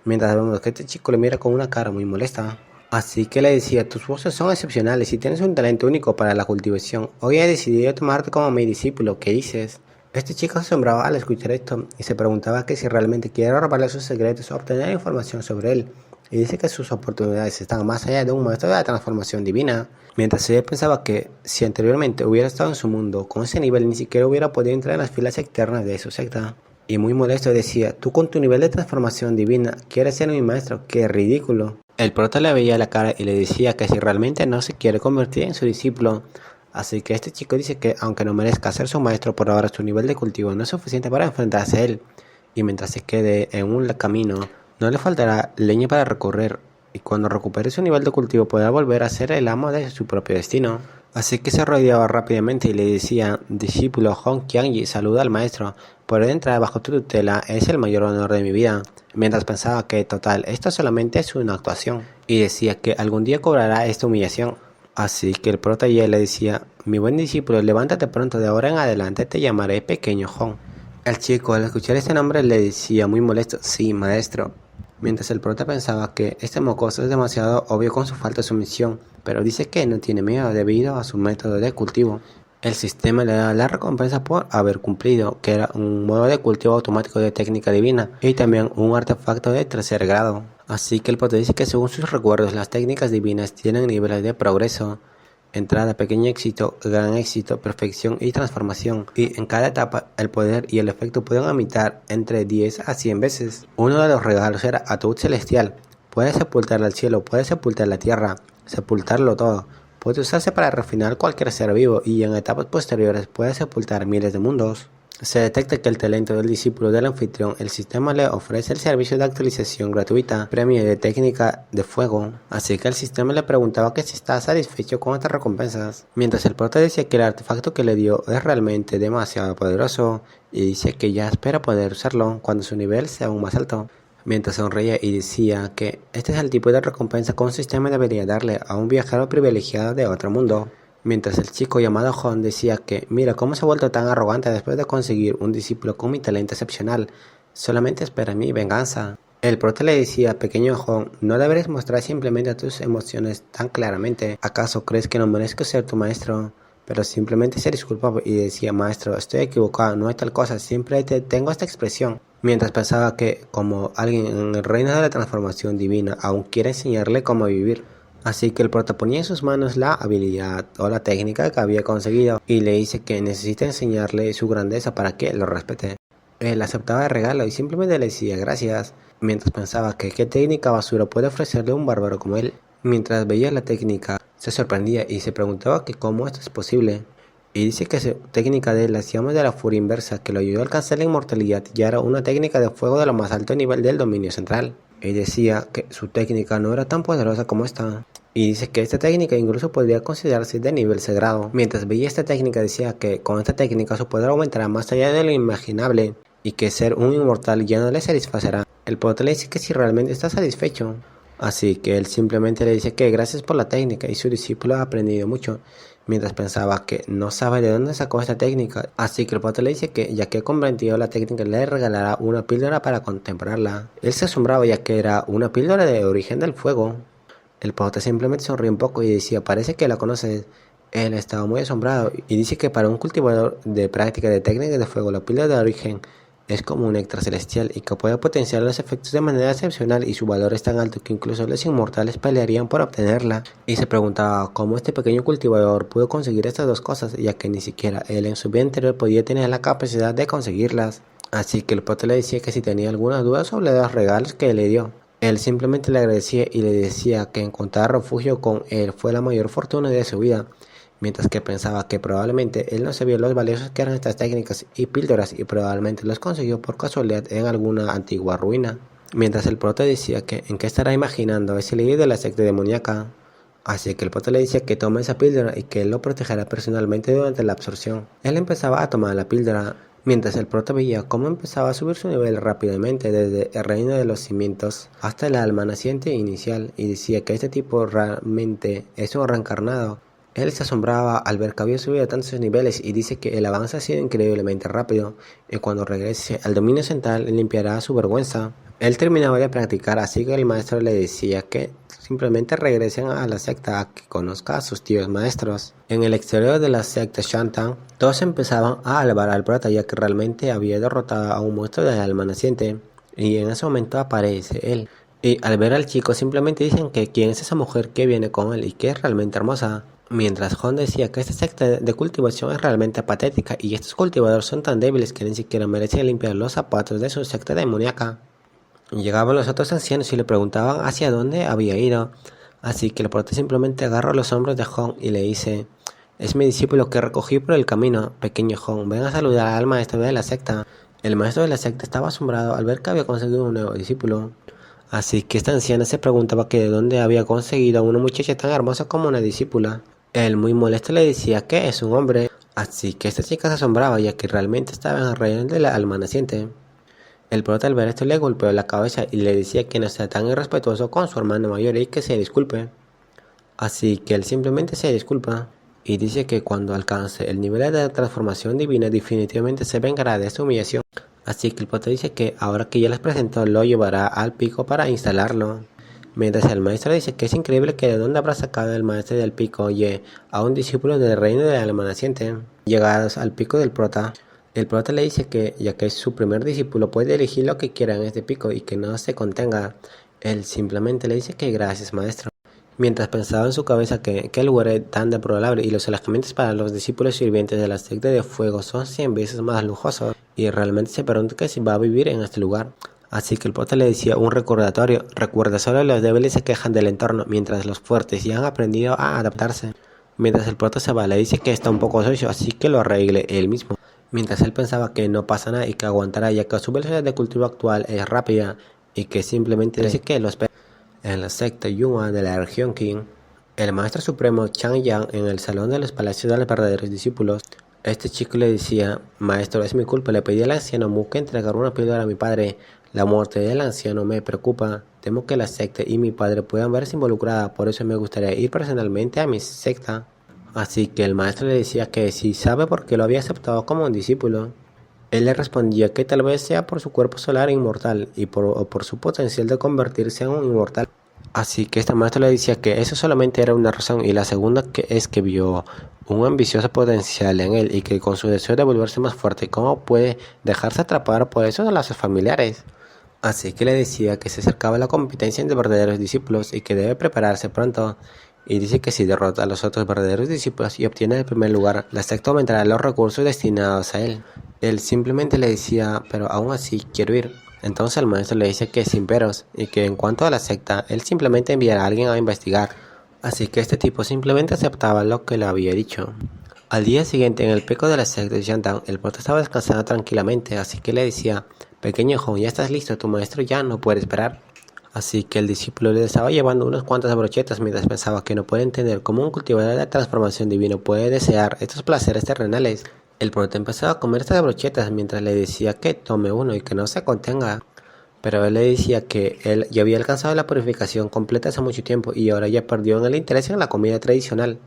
Mientras vemos que este chico le mira con una cara muy molesta. Así que le decía, tus voces son excepcionales y tienes un talento único para la cultivación. Hoy he decidido tomarte como mi discípulo, ¿qué dices? Este chico se asombraba al escuchar esto y se preguntaba que si realmente quiere robarle sus secretos o obtener información sobre él. Y dice que sus oportunidades están más allá de un maestro de la transformación divina. Mientras ella pensaba que si anteriormente hubiera estado en su mundo con ese nivel ni siquiera hubiera podido entrar en las filas externas de su secta. Y muy molesto decía, tú con tu nivel de transformación divina quieres ser mi maestro, qué ridículo. El prota le veía la cara y le decía que si realmente no se quiere convertir en su discípulo. Así que este chico dice que aunque no merezca ser su maestro por ahora su nivel de cultivo no es suficiente para enfrentarse a él. Y mientras se quede en un camino no le faltará leña para recorrer. Y cuando recupere su nivel de cultivo podrá volver a ser el amo de su propio destino. Así que se rodeaba rápidamente y le decía, discípulo Hong Qiangyi, saluda al maestro, poder entrar bajo tu tutela es el mayor honor de mi vida. Mientras pensaba que, total, esto solamente es una actuación. Y decía que algún día cobrará esta humillación. Así que el prota le decía, mi buen discípulo, levántate pronto, de ahora en adelante te llamaré pequeño Hong. El chico al escuchar este nombre le decía muy molesto, sí, maestro. Mientras el prota pensaba que este mocoso es demasiado obvio con su falta de sumisión, pero dice que no tiene miedo debido a su método de cultivo. El sistema le da la recompensa por haber cumplido, que era un modo de cultivo automático de técnica divina y también un artefacto de tercer grado. Así que el prota dice que según sus recuerdos las técnicas divinas tienen niveles de progreso. Entrada, pequeño éxito, gran éxito, perfección y transformación. Y en cada etapa el poder y el efecto pueden aumentar entre 10 a 100 veces. Uno de los regalos era ataúd celestial. Puede sepultar al cielo, puede sepultar la tierra, sepultarlo todo. Puede usarse para refinar cualquier ser vivo y en etapas posteriores puede sepultar miles de mundos. Se detecta que el talento del discípulo del anfitrión, el sistema le ofrece el servicio de actualización gratuita, premio de técnica de fuego, así que el sistema le preguntaba que si está satisfecho con estas recompensas, mientras el prota decía que el artefacto que le dio es realmente demasiado poderoso y dice que ya espera poder usarlo cuando su nivel sea aún más alto. Mientras sonreía y decía que este es el tipo de recompensa que un sistema debería darle a un viajero privilegiado de otro mundo. Mientras el chico llamado John decía que mira cómo se ha vuelto tan arrogante después de conseguir un discípulo con mi talento excepcional, solamente espera mi venganza. El prota le decía, pequeño John, no deberías mostrar simplemente tus emociones tan claramente. ¿Acaso crees que no merezco ser tu maestro? Pero simplemente se disculpaba y decía, maestro, estoy equivocado, no hay tal cosa, siempre tengo esta expresión. Mientras pensaba que, como alguien en el reino de la transformación divina, aún quiere enseñarle cómo vivir. Así que el prota ponía en sus manos la habilidad o la técnica que había conseguido y le dice que necesita enseñarle su grandeza para que lo respete. Él aceptaba el regalo y simplemente le decía gracias, mientras pensaba que qué técnica basura puede ofrecerle un bárbaro como él. Mientras veía la técnica, se sorprendía y se preguntaba que cómo esto es posible. Y dice que su técnica de las llamas de la furia inversa que lo ayudó a alcanzar la inmortalidad ya era una técnica de fuego de lo más alto nivel del dominio central. Y decía que su técnica no era tan poderosa como esta. Y dice que esta técnica incluso podría considerarse de nivel sagrado. Mientras veía esta técnica decía que con esta técnica su poder aumentará más allá de lo imaginable y que ser un inmortal ya no le satisfacerá. El poeta le dice que si realmente está satisfecho. Así que él simplemente le dice que gracias por la técnica y su discípulo ha aprendido mucho. Mientras pensaba que no sabe de dónde sacó esta técnica, así que el poeta le dice que ya que ha comprendido la técnica le regalará una píldora para contemplarla. Él se asombraba ya que era una píldora de origen del fuego. El poeta simplemente sonrió un poco y decía, parece que la conoces. Él estaba muy asombrado y dice que para un cultivador de práctica de técnicas de fuego la píldora de origen es como un néctar celestial y que puede potenciar los efectos de manera excepcional y su valor es tan alto que incluso los inmortales pelearían por obtenerla. Y se preguntaba cómo este pequeño cultivador pudo conseguir estas dos cosas, ya que ni siquiera él en su vida anterior podía tener la capacidad de conseguirlas. Así que el poeta le decía que si tenía alguna duda sobre los regalos que le dio. Él simplemente le agradecía y le decía que encontrar refugio con él fue la mayor fortuna de su vida. Mientras que pensaba que probablemente él no sabía los valiosos que eran estas técnicas y píldoras y probablemente los consiguió por casualidad en alguna antigua ruina. Mientras el prota decía que en qué estará imaginando ese líder de la secta demoníaca. Así que el prota le decía que tome esa píldora y que él lo protegerá personalmente durante la absorción. Él empezaba a tomar la píldora, mientras el prota veía cómo empezaba a subir su nivel rápidamente desde el reino de los cimientos hasta el alma naciente inicial y decía que este tipo realmente es un reencarnado. Él se asombraba al ver que había subido tantos niveles y dice que el avance ha sido increíblemente rápido y cuando regrese al dominio central limpiará su vergüenza. Él terminaba de practicar, así que el maestro le decía que simplemente regresen a la secta a que conozca a sus tíos maestros. En el exterior de la secta Shantan, todos empezaban a alabar al prota ya que realmente había derrotado a un monstruo del alma naciente y en ese momento aparece él. Y al ver al chico simplemente dicen que quién es esa mujer que viene con él y que es realmente hermosa. Mientras John decía que esta secta de cultivación es realmente patética y estos cultivadores son tan débiles que ni siquiera merecen limpiar los zapatos de su secta demoníaca. Llegaban los otros ancianos y le preguntaban hacia dónde había ido, así que el prota simplemente agarró los hombros de John y le dice, es mi discípulo que recogí por el camino, pequeño John, ven a saludar al maestro de la secta. El maestro de la secta estaba asombrado al ver que había conseguido un nuevo discípulo. Así que esta anciana se preguntaba que de dónde había conseguido a una muchacha tan hermosa como una discípula. Él muy molesto le decía que es un hombre, así que esta chica se asombraba ya que realmente estaba en el reino del alma naciente. El prota al ver esto le golpeó la cabeza y le decía que no sea tan irrespetuoso con su hermano mayor y que se disculpe. Así que él simplemente se disculpa y dice que cuando alcance el nivel de transformación divina definitivamente se vengará de esta humillación. Así que el prota dice que ahora que ya les presentó lo llevará al pico para instalarlo. Mientras el maestro dice que es increíble que de dónde habrá sacado el maestro del pico oye a un discípulo del reino del alma naciente. Llegados al pico del prota, el prota le dice que ya que es su primer discípulo puede elegir lo que quiera en este pico y que no se contenga. Él simplemente le dice que gracias maestro. Mientras pensaba en su cabeza que el lugar es tan deplorable y los alojamientos para los discípulos sirvientes de la secta de fuego son 100 veces más lujosos y realmente se pregunta que si va a vivir en este lugar. Así que el prota le decía un recordatorio, recuerda solo los débiles se quejan del entorno mientras los fuertes ya han aprendido a adaptarse. Mientras el prota se va le dice que está un poco sucio así que lo arregle él mismo. mientras él pensaba que no pasa nada y que aguantará ya que su velocidad de cultivo actual es rápida y que simplemente dice que lo espera. En la secta Yuma de la región Qin, el maestro supremo Chang Yang en el salón de los palacios de los verdaderos discípulos, este chico le decía: maestro, es mi culpa, le pedí al anciano Mu que entregara una píldora a mi padre. La muerte del anciano me preocupa, temo que la secta y mi padre puedan verse involucradas, por eso me gustaría ir personalmente a mi secta. Así que el maestro le decía que si sabe por qué lo había aceptado como un discípulo. Él le respondía que tal vez sea por su cuerpo solar inmortal o por su potencial de convertirse en un inmortal. Así que este maestro le decía que eso solamente era una razón, y la segunda que es que vio un ambicioso potencial en él y que con su deseo de volverse más fuerte, ¿cómo puede dejarse atrapar por esos lazos familiares? Así que le decía que se acercaba la competencia entre verdaderos discípulos y que debe prepararse pronto. Y dice que si derrota a los otros verdaderos discípulos y obtiene el primer lugar, la secta aumentará los recursos destinados a él. Él simplemente le decía, pero aún así quiero ir. Entonces el maestro le dice que sin peros, y que en cuanto a la secta, él simplemente enviará a alguien a investigar. Así que este tipo simplemente aceptaba lo que le había dicho. Al día siguiente, en el pico de la secta de Shantan, el prota estaba descansando tranquilamente, así que le decía: pequeño hijo, ya estás listo, tu maestro ya no puede esperar. Así que el discípulo le estaba llevando unas cuantas brochetas mientras pensaba que no puede entender cómo un cultivador de la transformación divina puede desear estos placeres terrenales. El prota empezó a comer estas brochetas mientras le decía que tome uno y que no se contenga. Pero él le decía que él ya había alcanzado la purificación completa hace mucho tiempo y ahora ya perdió en el interés en la comida tradicional.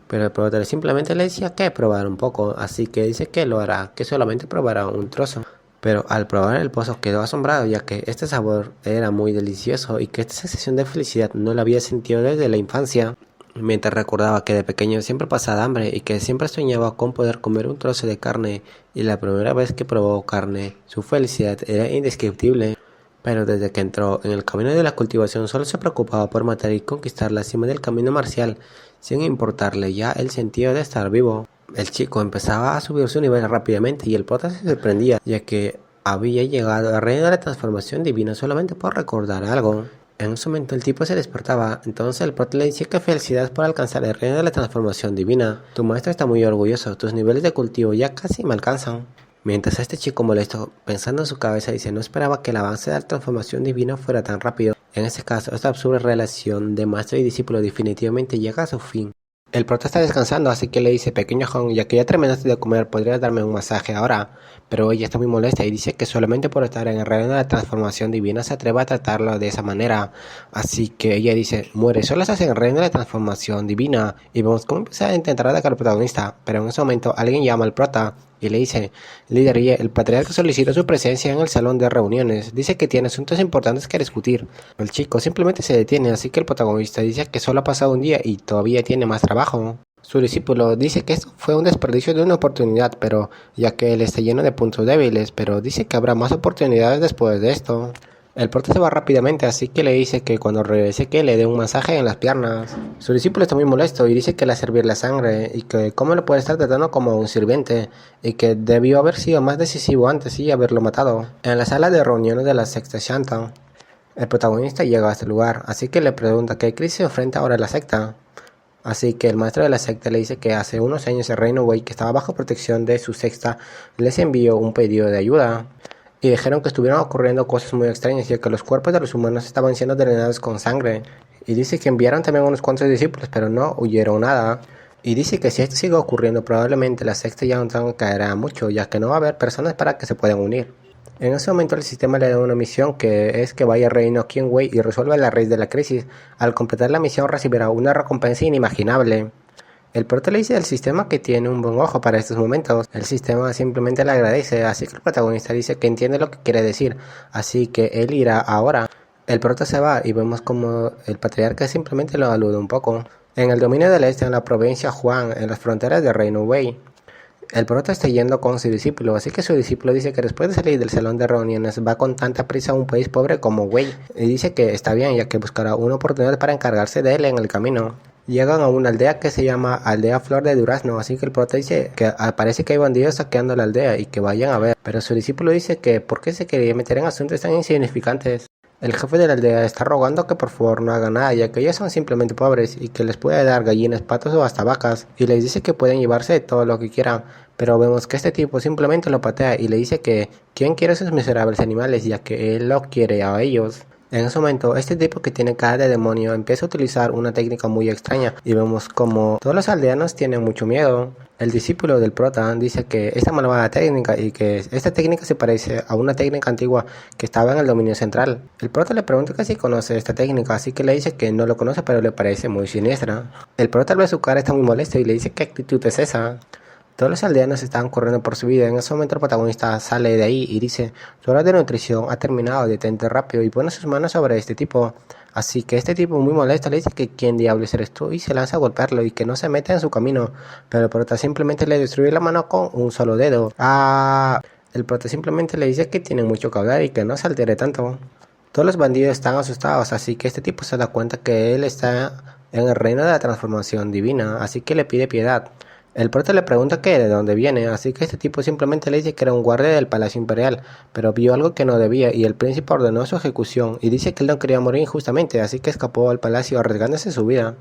Pero el prota simplemente le decía que probara un poco, así que dice que lo hará, que solamente probará un trozo. Pero al probar el pozo quedó asombrado, ya que este sabor era muy delicioso y que esta sensación de felicidad no la había sentido desde la infancia. Mientras recordaba que de pequeño siempre pasaba hambre y que siempre soñaba con poder comer un trozo de carne, y la primera vez que probó carne, su felicidad era indescriptible. Pero desde que entró en el camino de la cultivación solo se preocupaba por matar y conquistar la cima del camino marcial, sin importarle ya el sentido de estar vivo. El chico empezaba a subir su nivel rápidamente y el prota se sorprendía, ya que había llegado al reino de la transformación divina solamente por recordar algo. En ese momento el tipo se despertaba, entonces el prota le decía que felicidades por alcanzar el reino de la transformación divina. Tu maestro está muy orgulloso, tus niveles de cultivo ya casi me alcanzan. Mientras este chico molesto, pensando en su cabeza, dice: no esperaba que el avance de la transformación divina fuera tan rápido. En este caso, esta absurda relación de maestro y discípulo definitivamente llega a su fin. El prota está descansando, así que le dice: pequeño Hong, ya que ya terminaste de comer, ¿podrías darme un masaje ahora? Pero ella está muy molesta y dice que solamente por estar en el reino de la transformación divina se atreve a tratarlo de esa manera. Así que ella dice: muere, solo estás en el reino de la transformación divina. Y vemos cómo empieza a intentar atacar al protagonista, pero en ese momento alguien llama al prota y le dice: líder Ye, el patriarca solicita su presencia en el salón de reuniones, dice que tiene asuntos importantes que discutir. El chico simplemente se detiene, así que el protagonista dice que solo ha pasado un día y todavía tiene más trabajo. Su discípulo dice que esto fue un desperdicio de una oportunidad, pero ya que él está lleno de puntos débiles, pero dice que habrá más oportunidades después de esto. El prota se va rápidamente, así que le dice que cuando regrese que le dé un masaje en las piernas. Su discípulo está muy molesto y dice que le va a servir la sangre y que cómo lo puede estar tratando como un sirviente y que debió haber sido más decisivo antes y haberlo matado. En la sala de reuniones de la secta Shantan, el protagonista llega a este lugar, así que le pregunta qué crisis enfrenta ahora la secta. Así que el maestro de la secta le dice que hace unos años el reino Wei, que estaba bajo protección de su secta, les envió un pedido de ayuda. Y dijeron que estuvieron ocurriendo cosas muy extrañas y que los cuerpos de los humanos estaban siendo drenados con sangre. Y dice que enviaron también unos cuantos discípulos, pero no huyeron nada. Y dice que si esto sigue ocurriendo, probablemente la secta ya no caerá mucho, ya que no va a haber personas para que se puedan unir. En ese momento el sistema le da una misión, que es que vaya al reino Qin-Wei y resuelva la raíz de la crisis. Al completar la misión recibirá una recompensa inimaginable. El prota le dice al sistema que tiene un buen ojo para estos momentos. El sistema simplemente le agradece, así que el protagonista dice que entiende lo que quiere decir, así que él irá ahora. El prota se va y vemos como el patriarca simplemente lo alude un poco. En el dominio del este, en la provincia Huan, en las fronteras del reino Wei, el prota está yendo con su discípulo, así que su discípulo dice que después de salir del salón de reuniones va con tanta prisa a un país pobre como Wei, y dice que está bien, ya que buscará una oportunidad para encargarse de él en el camino. Llegan a una aldea que se llama Aldea Flor de Durazno, así que el prota dice que parece que hay bandidos saqueando la aldea y que vayan a ver, pero su discípulo dice que ¿por qué se quería meter en asuntos tan insignificantes? El jefe de la aldea está rogando que por favor no hagan nada, ya que ellos son simplemente pobres y que les puede dar gallinas, patos o hasta vacas, y les dice que pueden llevarse todo lo que quieran, pero vemos que este tipo simplemente lo patea y le dice que quién quiere esos miserables animales, ya que él lo quiere a ellos. En ese momento, este tipo que tiene cara de demonio empieza a utilizar una técnica muy extraña y vemos como todos los aldeanos tienen mucho miedo. El discípulo del prota dice que esta malvada técnica y que esta técnica se parece a una técnica antigua que estaba en el dominio central. El prota le pregunta que si conoce esta técnica, así que le dice que no lo conoce pero le parece muy siniestra. El prota al ver su cara está muy molesto y le dice qué actitud es esa. Todos los aldeanos estaban corriendo por su vida. En ese momento el protagonista sale de ahí y dice, su hora de nutrición ha terminado, detente rápido, y pone sus manos sobre este tipo. Así que este tipo muy molesto le dice que quién diablos eres tú y se lanza a golpearlo y que no se meta en su camino. Pero el prota simplemente le destruye la mano con un solo dedo. El prota simplemente le dice que tiene mucho que hablar y que no se altere tanto. Todos los bandidos están asustados, así que este tipo se da cuenta que él está en el reino de la transformación divina, así que le pide piedad. El prota le pregunta que de dónde viene, así que este tipo simplemente le dice que era un guardia del Palacio Imperial, pero vio algo que no debía y el príncipe ordenó su ejecución y dice que él no quería morir injustamente, así que escapó al palacio arriesgándose su vida.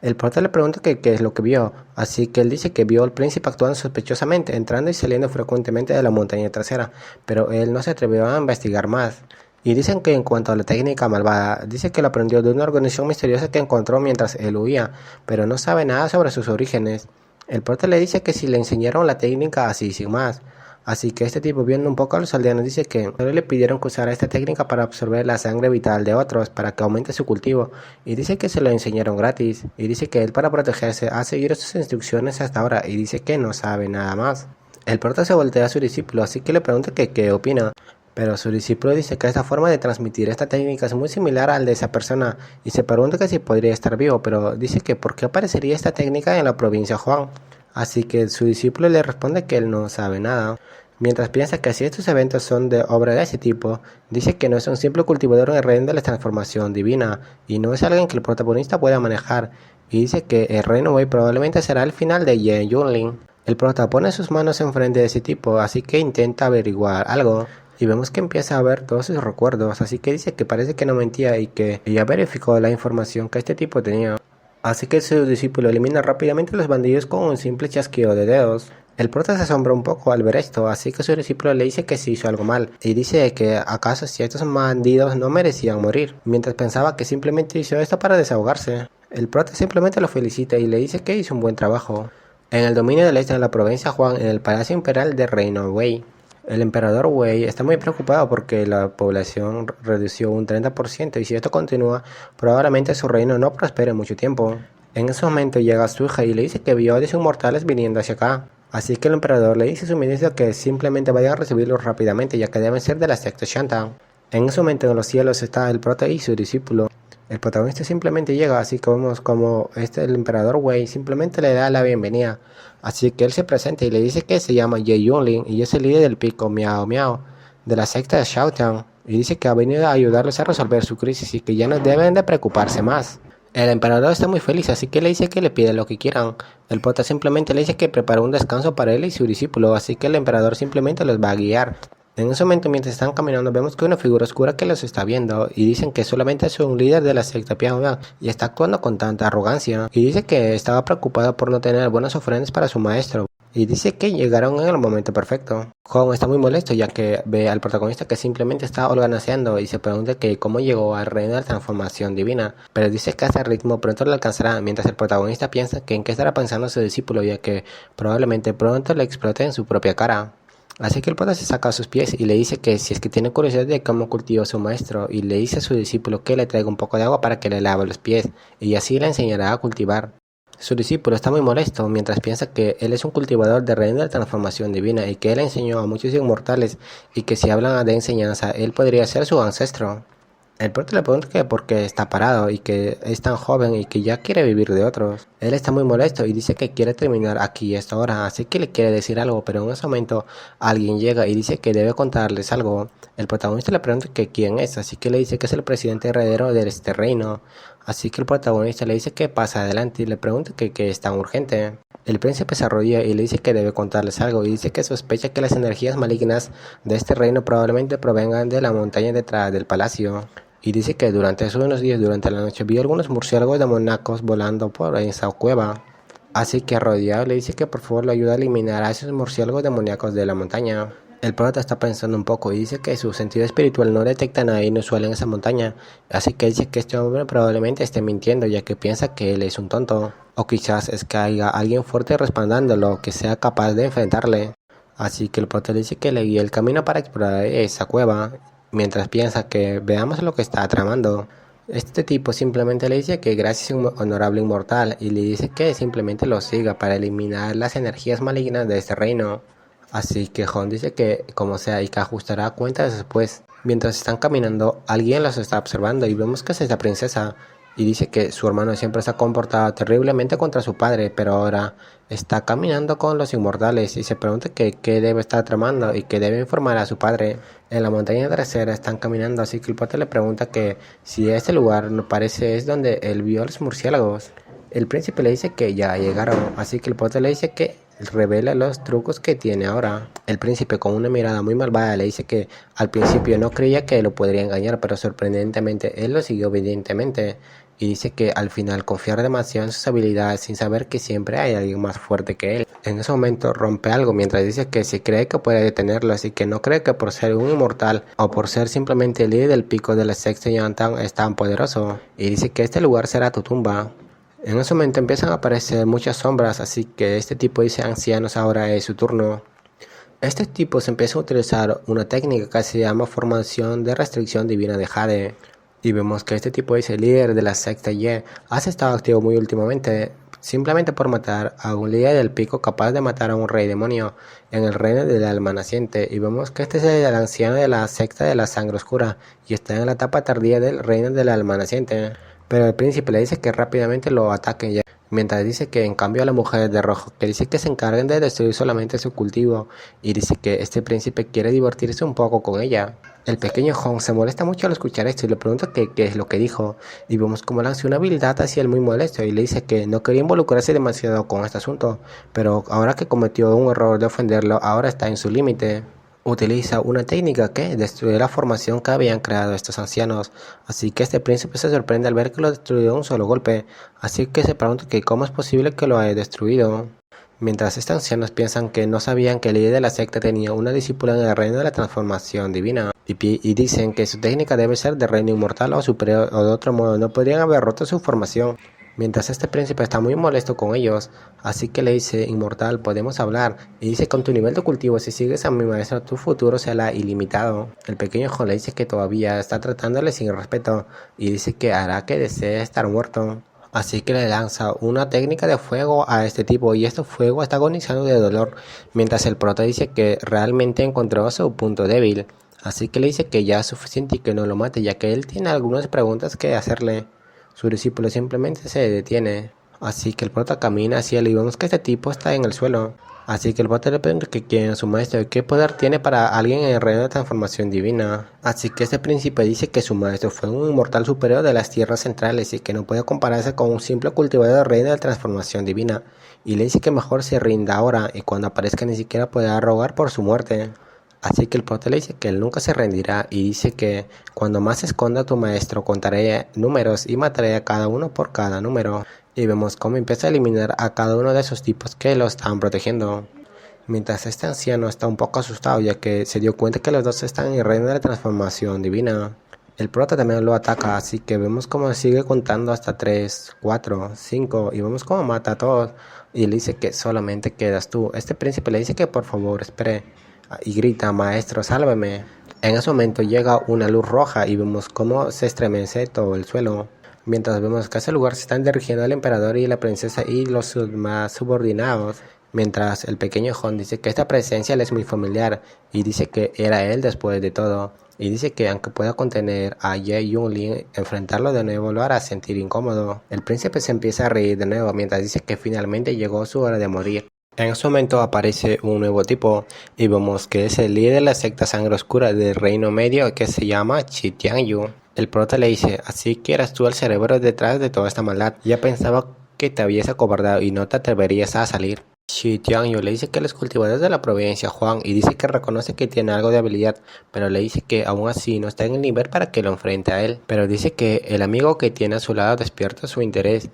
El prota le pregunta que qué es lo que vio, así que él dice que vio al príncipe actuando sospechosamente, entrando y saliendo frecuentemente de la montaña trasera, pero él no se atrevió a investigar más. Y dicen que en cuanto a la técnica malvada, dice que lo aprendió de una organización misteriosa que encontró mientras él huía, pero no sabe nada sobre sus orígenes. El prota le dice que si le enseñaron la técnica así sin más. Así que este tipo, viendo un poco a los aldeanos, dice que solo le pidieron que usara esta técnica para absorber la sangre vital de otros para que aumente su cultivo. Y dice que se lo enseñaron gratis. Y dice que él, para protegerse, ha seguido sus instrucciones hasta ahora y dice que no sabe nada más. El prota se voltea a su discípulo, así que le pregunta que qué opina. Pero su discípulo dice que esta forma de transmitir esta técnica es muy similar al de esa persona y se pregunta que si podría estar vivo, pero dice que por qué aparecería esta técnica en la provincia Juan. Así que su discípulo le responde que él no sabe nada. Mientras piensa que si estos eventos son de obra de ese tipo, dice que no es un simple cultivador en el reino de la transformación divina y no es alguien que el protagonista pueda manejar, y dice que el reino Wei probablemente será el final de Ye Yunlin. El prota pone sus manos enfrente de ese tipo, así que intenta averiguar algo. Y vemos que empieza a ver todos sus recuerdos, así que dice que parece que no mentía y que ella verificó la información que este tipo tenía. Así que su discípulo elimina rápidamente a los bandidos con un simple chasquido de dedos. El prota se asombra un poco al ver esto, así que su discípulo le dice que se hizo algo mal, y dice que acaso si estos bandidos no merecían morir, mientras pensaba que simplemente hizo esto para desahogarse. El prota simplemente lo felicita y le dice que hizo un buen trabajo. En el dominio del este de la provincia Juan, en el Palacio Imperial del Reino Wei, el emperador Wei está muy preocupado porque la población redució un 30% y si esto continúa, probablemente su reino no prospere mucho tiempo. En ese momento llega su hija y le dice que vio a los inmortales viniendo hacia acá. Así que el emperador le dice a su ministro que simplemente vayan a recibirlos rápidamente, ya que deben ser de la secta Shanta. En ese momento en los cielos está el prota y su discípulo. El protagonista simplemente llega, así que vemos como el emperador Wei simplemente le da la bienvenida. Así que él se presenta y le dice que se llama Ye Yunlin y es el líder del pico Miao Miao de la secta de Xiaotian, y dice que ha venido a ayudarlos a resolver su crisis y que ya no deben de preocuparse más. El emperador está muy feliz, así que le dice que le pide lo que quieran. El prota simplemente le dice que prepara un descanso para él y su discípulo, así que el emperador simplemente los va a guiar. En ese momento, mientras están caminando, vemos que una figura oscura que los está viendo y dicen que solamente es un líder de la secta Piao y está actuando con tanta arrogancia, y dice que estaba preocupado por no tener buenas ofrendas para su maestro. Y dice que llegaron en el momento perfecto. Hong está muy molesto ya que ve al protagonista que simplemente está organizando y se pregunta que cómo llegó al reino de la transformación divina, pero dice que a ese ritmo pronto lo alcanzará, mientras el protagonista piensa que en qué estará pensando su discípulo, ya que probablemente pronto le explote en su propia cara. Así que el prota se saca a sus pies y le dice que si es que tiene curiosidad de cómo cultivó su maestro, y le dice a su discípulo que le traiga un poco de agua para que le lave los pies y así le enseñará a cultivar. Su discípulo está muy molesto mientras piensa que él es un cultivador de reino de la transformación divina y que él enseñó a muchos inmortales y que si hablan de enseñanza él podría ser su ancestro. El prota le pregunta que por qué está parado y que es tan joven y que ya quiere vivir de otros. Él está muy molesto y dice que quiere terminar aquí y esta hora, así que le quiere decir algo, pero en ese momento alguien llega y dice que debe contarles algo. El protagonista le pregunta que quién es, así que le dice que es el presidente heredero de este reino. Así que el protagonista le dice que pasa adelante y le pregunta que qué es tan urgente. El príncipe se arrodilla y le dice que debe contarles algo y dice que sospecha que las energías malignas de este reino probablemente provengan de la montaña detrás del palacio. Y dice que durante esos unos días, durante la noche, vio algunos murciélagos demoníacos volando por esa cueva. Así que arrodillado le dice que por favor le ayude a eliminar a esos murciélagos demoníacos de la montaña. El prota está pensando un poco y dice que su sentido espiritual no detecta nada inusual en esa montaña, así que dice que este hombre probablemente esté mintiendo ya que piensa que él es un tonto, o quizás es que haya alguien fuerte respaldándolo que sea capaz de enfrentarle. Así que el prota le dice que le guía el camino para explorar esa cueva, mientras piensa que veamos lo que está tramando. Este tipo simplemente le dice que gracias a un honorable inmortal y le dice que simplemente lo siga para eliminar las energías malignas de este reino. Así que Jon dice que como sea y que ajustará cuentas después. Mientras están caminando, alguien los está observando y vemos que es esta princesa. Y dice que su hermano siempre se ha comportado terriblemente contra su padre, pero ahora está caminando con los inmortales y se pregunta que qué debe estar tramando y que debe informar a su padre. En la montaña trasera están caminando, así que el pote le pregunta que si este lugar no parece es donde él vio a los murciélagos. El príncipe le dice que ya llegaron, así que el pote le dice que revela los trucos que tiene ahora. El príncipe con una mirada muy malvada le dice que al principio no creía que lo podría engañar, pero sorprendentemente él lo siguió obedientemente. Y dice que al final confiar demasiado en sus habilidades sin saber que siempre hay alguien más fuerte que él. En ese momento rompe algo mientras dice que si cree que puede detenerlo, así que no cree que por ser un inmortal o por ser simplemente el líder del pico de la sexta Yantan es tan poderoso. Y dice que este lugar será tu tumba. En ese momento empiezan a aparecer muchas sombras, así que este tipo dice ancianos ahora es su turno. Este tipo se empieza a utilizar una técnica que se llama formación de restricción divina de Jade. Y vemos que este tipo dice líder de la secta Ye has estado activo muy últimamente, simplemente por matar a un líder del pico capaz de matar a un rey demonio en el reino del alma naciente. Y vemos que este es el anciano de la secta de la sangre oscura y está en la etapa tardía del reino del alma naciente. Pero el príncipe le dice que rápidamente lo ataquen ya, mientras dice que en cambio a la mujer de rojo, que dice que se encarguen de destruir solamente su cultivo, y dice que este príncipe quiere divertirse un poco con ella. El pequeño Jon se molesta mucho al escuchar esto y le pregunta qué es lo que dijo, y vemos como lanza una habilidad hacia él muy molesto y le dice que no quería involucrarse demasiado con este asunto, pero ahora que cometió un error de ofenderlo, ahora está en su límite. Utiliza una técnica que destruye la formación que habían creado estos ancianos, así que este príncipe se sorprende al ver que lo destruyó de un solo golpe, así que se pregunta que cómo es posible que lo haya destruido. Mientras estos ancianos piensan que no sabían que el líder de la secta tenía una discípula en el reino de la transformación divina, y dicen que su técnica debe ser de reino inmortal o superior, o de otro modo no podrían haber roto su formación. Mientras este príncipe está muy molesto con ellos, así que le dice, inmortal, podemos hablar, y dice, con tu nivel de cultivo, si sigues a mi maestro, tu futuro será ilimitado. El pequeño Jon le dice que todavía está tratándole sin respeto, y dice que hará que desee estar muerto. Así que le lanza una técnica de fuego a este tipo, y este fuego está agonizando de dolor, mientras el prota dice que realmente encontró su punto débil. Así que le dice que ya es suficiente y que no lo mate, ya que él tiene algunas preguntas que hacerle. Su discípulo simplemente se detiene, así que el prota camina hacia él y vemos que este tipo está en el suelo. Así que el prota le pregunta que quién es su maestro y qué poder tiene para alguien en el reino de transformación divina. Así que este príncipe dice que su maestro fue un inmortal superior de las tierras centrales y que no puede compararse con un simple cultivador del reino de transformación divina. Y le dice que mejor se rinda ahora y cuando aparezca ni siquiera pueda rogar por su muerte. Así que el prota le dice que él nunca se rendirá y dice que cuando más se esconda tu maestro contaré números y mataré a cada uno por cada número. Y vemos cómo empieza a eliminar a cada uno de esos tipos que lo estaban protegiendo. Mientras este anciano está un poco asustado ya que se dio cuenta que los dos están en el reino de la transformación divina. El prota también lo ataca, así que vemos cómo sigue contando hasta 3, 4, 5 y vemos cómo mata a todos. Y le dice que solamente quedas tú. Este príncipe le dice que por favor espere y grita, maestro, sálvame. En ese momento llega una luz roja y vemos cómo se estremece todo el suelo. Mientras vemos que a ese lugar se están dirigiendo el emperador y la princesa y los más subordinados. Mientras el pequeño Jon dice que esta presencia le es muy familiar y dice que era él después de todo. Y dice que aunque pueda contener a Ye Yunlin, enfrentarlo de nuevo lo hará sentir incómodo. El príncipe se empieza a reír de nuevo mientras dice que finalmente llegó su hora de morir. En ese momento aparece un nuevo tipo y vemos que es el líder de la secta sangre oscura del reino medio que se llama Chi Tianyu. El prota le dice, así que eras tú el cerebro detrás de toda esta maldad. Ya pensaba que te habías acobardado y no te atreverías a salir. Shi Tianyu le dice que él es cultivador de la provincia Juan y dice que reconoce que tiene algo de habilidad, pero le dice que aún así no está en el nivel para que lo enfrente a él. Pero dice que el amigo que tiene a su lado despierta su interés.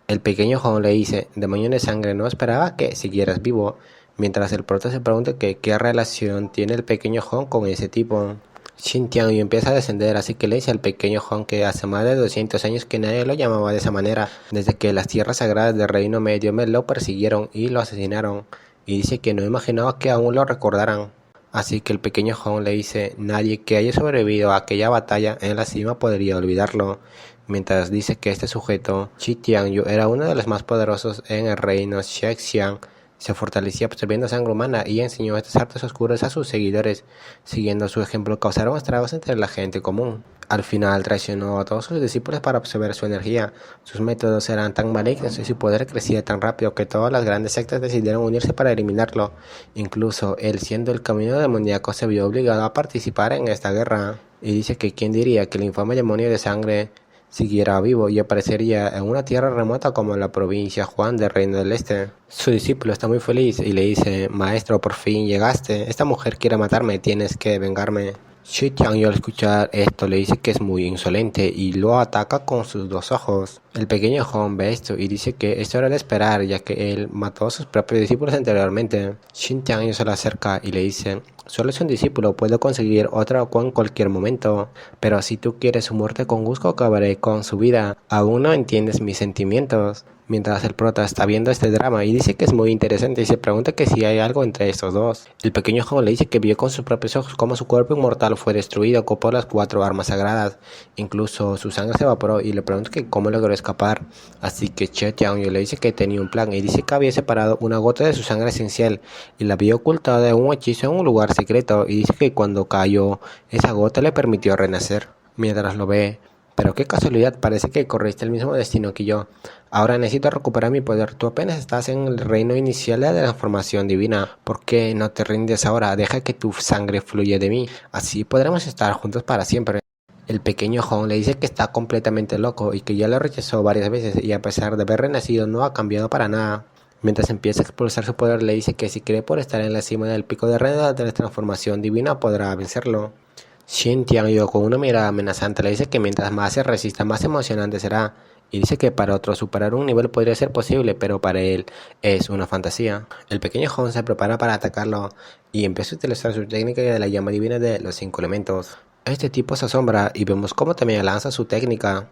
El pequeño Juan le dice, demonio de sangre, no esperaba que siguieras vivo, mientras el prota se pregunta que qué relación tiene el pequeño Juan con ese tipo. Shin Tianyu empieza a descender, así que le dice al pequeño Juan que hace más de 200 años que nadie lo llamaba de esa manera, desde que las tierras sagradas del Reino Medio me lo persiguieron y lo asesinaron, y dice que no imaginaba que aún lo recordaran. Así que el pequeño Juan le dice, nadie que haya sobrevivido a aquella batalla en la cima podría olvidarlo, mientras dice que este sujeto, Shi Tianyu, era uno de los más poderosos en el reino Xiaxiang. Se fortalecía absorbiendo sangre humana y enseñó estas artes oscuras a sus seguidores. Siguiendo su ejemplo, causaron estragos entre la gente común. Al final traicionó a todos sus discípulos para absorber su energía. Sus métodos eran tan malignos y su poder crecía tan rápido que todas las grandes sectas decidieron unirse para eliminarlo. Incluso él, siendo el camino demoníaco, se vio obligado a participar en esta guerra. Y dice que quién diría que el infame demonio de sangre siguiera vivo y aparecería en una tierra remota como la provincia Juan del Reino del Este. Su discípulo está muy feliz y le dice, maestro, por fin llegaste, esta mujer quiere matarme, tienes que vengarme. Shi Tianyu al escuchar esto le dice que es muy insolente y lo ataca con sus dos ojos. El pequeño Juan ve esto y dice que esto era de esperar ya que él mató a sus propios discípulos anteriormente. Shin Tianyu se le acerca y le dice, solo es un discípulo, puedo conseguir otro en cualquier momento, pero si tú quieres su muerte con gusto acabaré con su vida, aún no entiendes mis sentimientos. Mientras el prota está viendo este drama y dice que es muy interesante y se pregunta que si hay algo entre estos dos. El pequeño joven le dice que vio con sus propios ojos cómo su cuerpo inmortal fue destruido por las 4 armas sagradas. Incluso su sangre se evaporó y le pregunta que cómo logró escapar. Así que Shi Tianyu le dice que tenía un plan y dice que había separado una gota de su sangre esencial y la había ocultado en un hechizo en un lugar secreto y dice que cuando cayó esa gota le permitió renacer. Mientras lo ve, pero qué casualidad, parece que corriste el mismo destino que yo. Ahora necesito recuperar mi poder. Tú apenas estás en el reino inicial de la transformación divina. ¿Por qué no te rindes ahora? Deja que tu sangre fluya de mí. Así podremos estar juntos para siempre. El pequeño Hong le dice que está completamente loco y que ya lo rechazó varias veces y a pesar de haber renacido no ha cambiado para nada. Mientras empieza a expulsar su poder le dice que si cree por estar en la cima del pico de reina de la transformación divina podrá vencerlo. Shin Tianyu con una mirada amenazante le dice que mientras más se resista más emocionante será y dice que para otros superar un nivel podría ser posible pero para él es una fantasía. El pequeño Hong se prepara para atacarlo y empieza a utilizar su técnica de la llama divina de los 5 elementos. Este tipo se asombra y vemos cómo también lanza su técnica.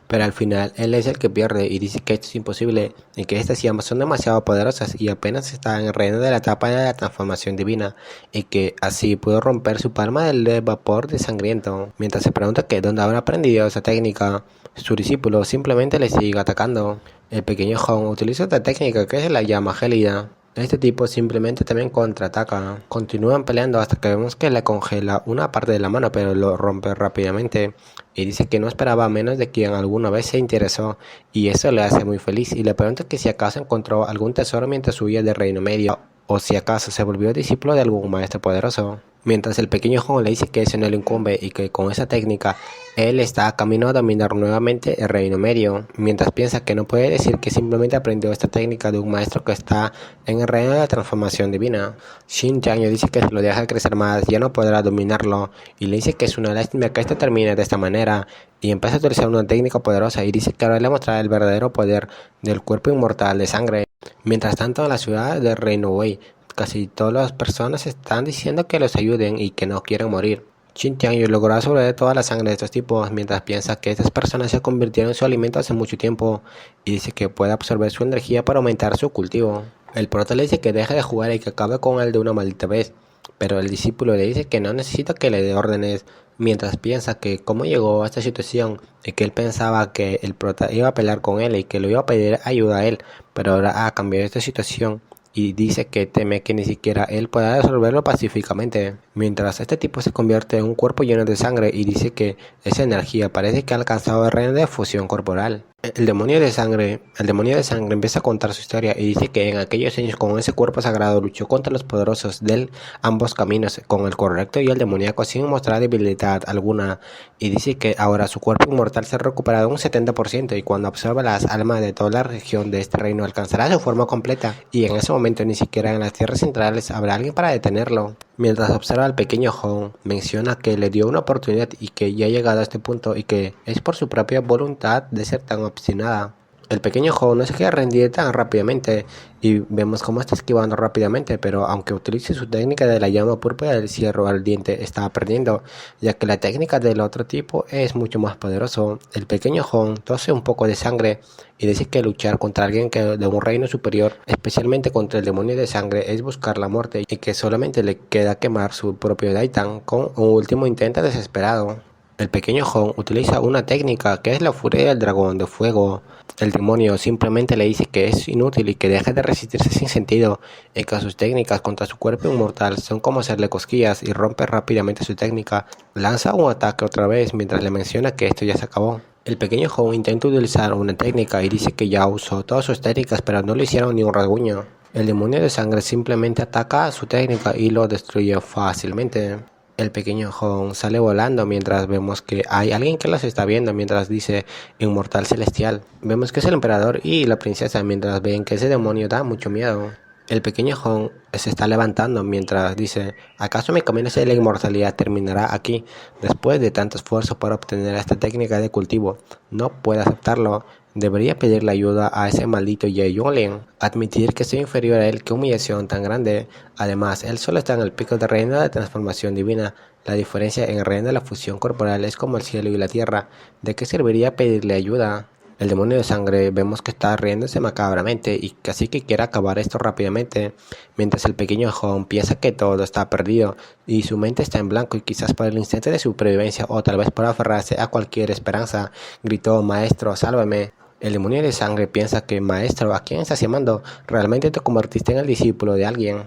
Pero al final él es el que pierde y dice que esto es imposible y que estas llamas son demasiado poderosas y apenas está en el reino de la etapa de la transformación divina y que así pudo romper su palma del vapor de sangriento. Mientras se pregunta que dónde habrá aprendido esa técnica, su discípulo simplemente le sigue atacando. El pequeño Hong utiliza esta técnica que es la llama gélida. Este tipo simplemente también contraataca. Continúan peleando hasta que vemos que le congela una parte de la mano pero lo rompe rápidamente. Y dice que no esperaba menos de quien alguna vez se interesó y eso le hace muy feliz y le pregunta que si acaso encontró algún tesoro mientras huía del Reino Medio o si acaso se volvió discípulo de algún maestro poderoso. Mientras el pequeño Hong le dice que eso no le incumbe y que con esa técnica él está a camino a dominar nuevamente el Reino Medio, mientras piensa que no puede decir que simplemente aprendió esta técnica de un maestro que está en el reino de la transformación divina. Shin Tianyu dice que si lo deja crecer más ya no podrá dominarlo y le dice que es una lástima que esto termine de esta manera y empieza a utilizar una técnica poderosa y dice que ahora le mostrará el verdadero poder del cuerpo inmortal de sangre. Mientras tanto en la ciudad del Reino Wei, casi todas las personas están diciendo que los ayuden y que no quieren morir. Shin Tianyu logró absorber toda la sangre de estos tipos mientras piensa que estas personas se convirtieron en su alimento hace mucho tiempo y dice que puede absorber su energía para aumentar su cultivo. El prota le dice que deje de jugar y que acabe con él de una maldita vez, pero el discípulo le dice que no necesita que le dé órdenes mientras piensa que cómo llegó a esta situación y que él pensaba que el prota iba a pelear con él y que le iba a pedir ayuda a él, pero ahora ha cambiado esta situación y dice que teme que ni siquiera él pueda resolverlo pacíficamente. Mientras este tipo se convierte en un cuerpo lleno de sangre y dice que esa energía parece que ha alcanzado el reino de fusión corporal. El demonio de sangre empieza a contar su historia y dice que en aquellos años con ese cuerpo sagrado luchó contra los poderosos de ambos caminos, con el correcto y el demoníaco sin mostrar debilidad alguna, y dice que ahora su cuerpo inmortal se ha recuperado un 70% y cuando absorba las almas de toda la región de este reino alcanzará su forma completa, y en ese momento ni siquiera en las tierras centrales habrá alguien para detenerlo. Mientras observa al pequeño Hong, menciona que le dio una oportunidad y que ya ha llegado a este punto y que es por su propia voluntad de ser tan obstinada. El pequeño Hong no se queda rendir tan rápidamente y vemos cómo está esquivando rápidamente, pero aunque utilice su técnica de la llama púrpura del cierro ardiente, está perdiendo, ya que la técnica del otro tipo es mucho más poderoso. El pequeño Hong tose un poco de sangre y dice que luchar contra alguien de un reino superior, especialmente contra el demonio de sangre, es buscar la muerte y que solamente le queda quemar su propio Daitan con un último intento desesperado. El pequeño Hong utiliza una técnica que es la furia del dragón de fuego. El demonio simplemente le dice que es inútil y que deje de resistirse sin sentido, y que sus técnicas contra su cuerpo inmortal son como hacerle cosquillas, y rompe rápidamente su técnica. Lanza un ataque otra vez mientras le menciona que esto ya se acabó. El pequeño Hong intenta utilizar una técnica y dice que ya usó todas sus técnicas, pero no le hicieron ni un rasguño. El demonio de sangre simplemente ataca a su técnica y lo destruye fácilmente. El pequeño Hong sale volando mientras vemos que hay alguien que los está viendo mientras dice Inmortal Celestial. Vemos que es el emperador y la princesa mientras ven que ese demonio da mucho miedo. El pequeño Hong se está levantando mientras dice ¿acaso mi camino hacia la inmortalidad terminará aquí? Después de tanto esfuerzo para obtener esta técnica de cultivo, no puedo aceptarlo. Debería pedirle ayuda a ese maldito Ye Yonglin. Admitir que soy inferior a él, qué humillación tan grande. Además, él solo está en el pico del reino de la transformación divina. La diferencia en el reino de la fusión corporal es como el cielo y la tierra. ¿De qué serviría pedirle ayuda? El demonio de sangre vemos que está riéndose macabramente y casi que quiere acabar esto rápidamente, mientras el pequeño Hong piensa que todo está perdido y su mente está en blanco y quizás por el instinto de supervivencia o tal vez por aferrarse a cualquier esperanza, gritó «Maestro, sálvame». El demonio de sangre piensa que «Maestro, ¿a quién estás llamando? Realmente te convertiste en el discípulo de alguien».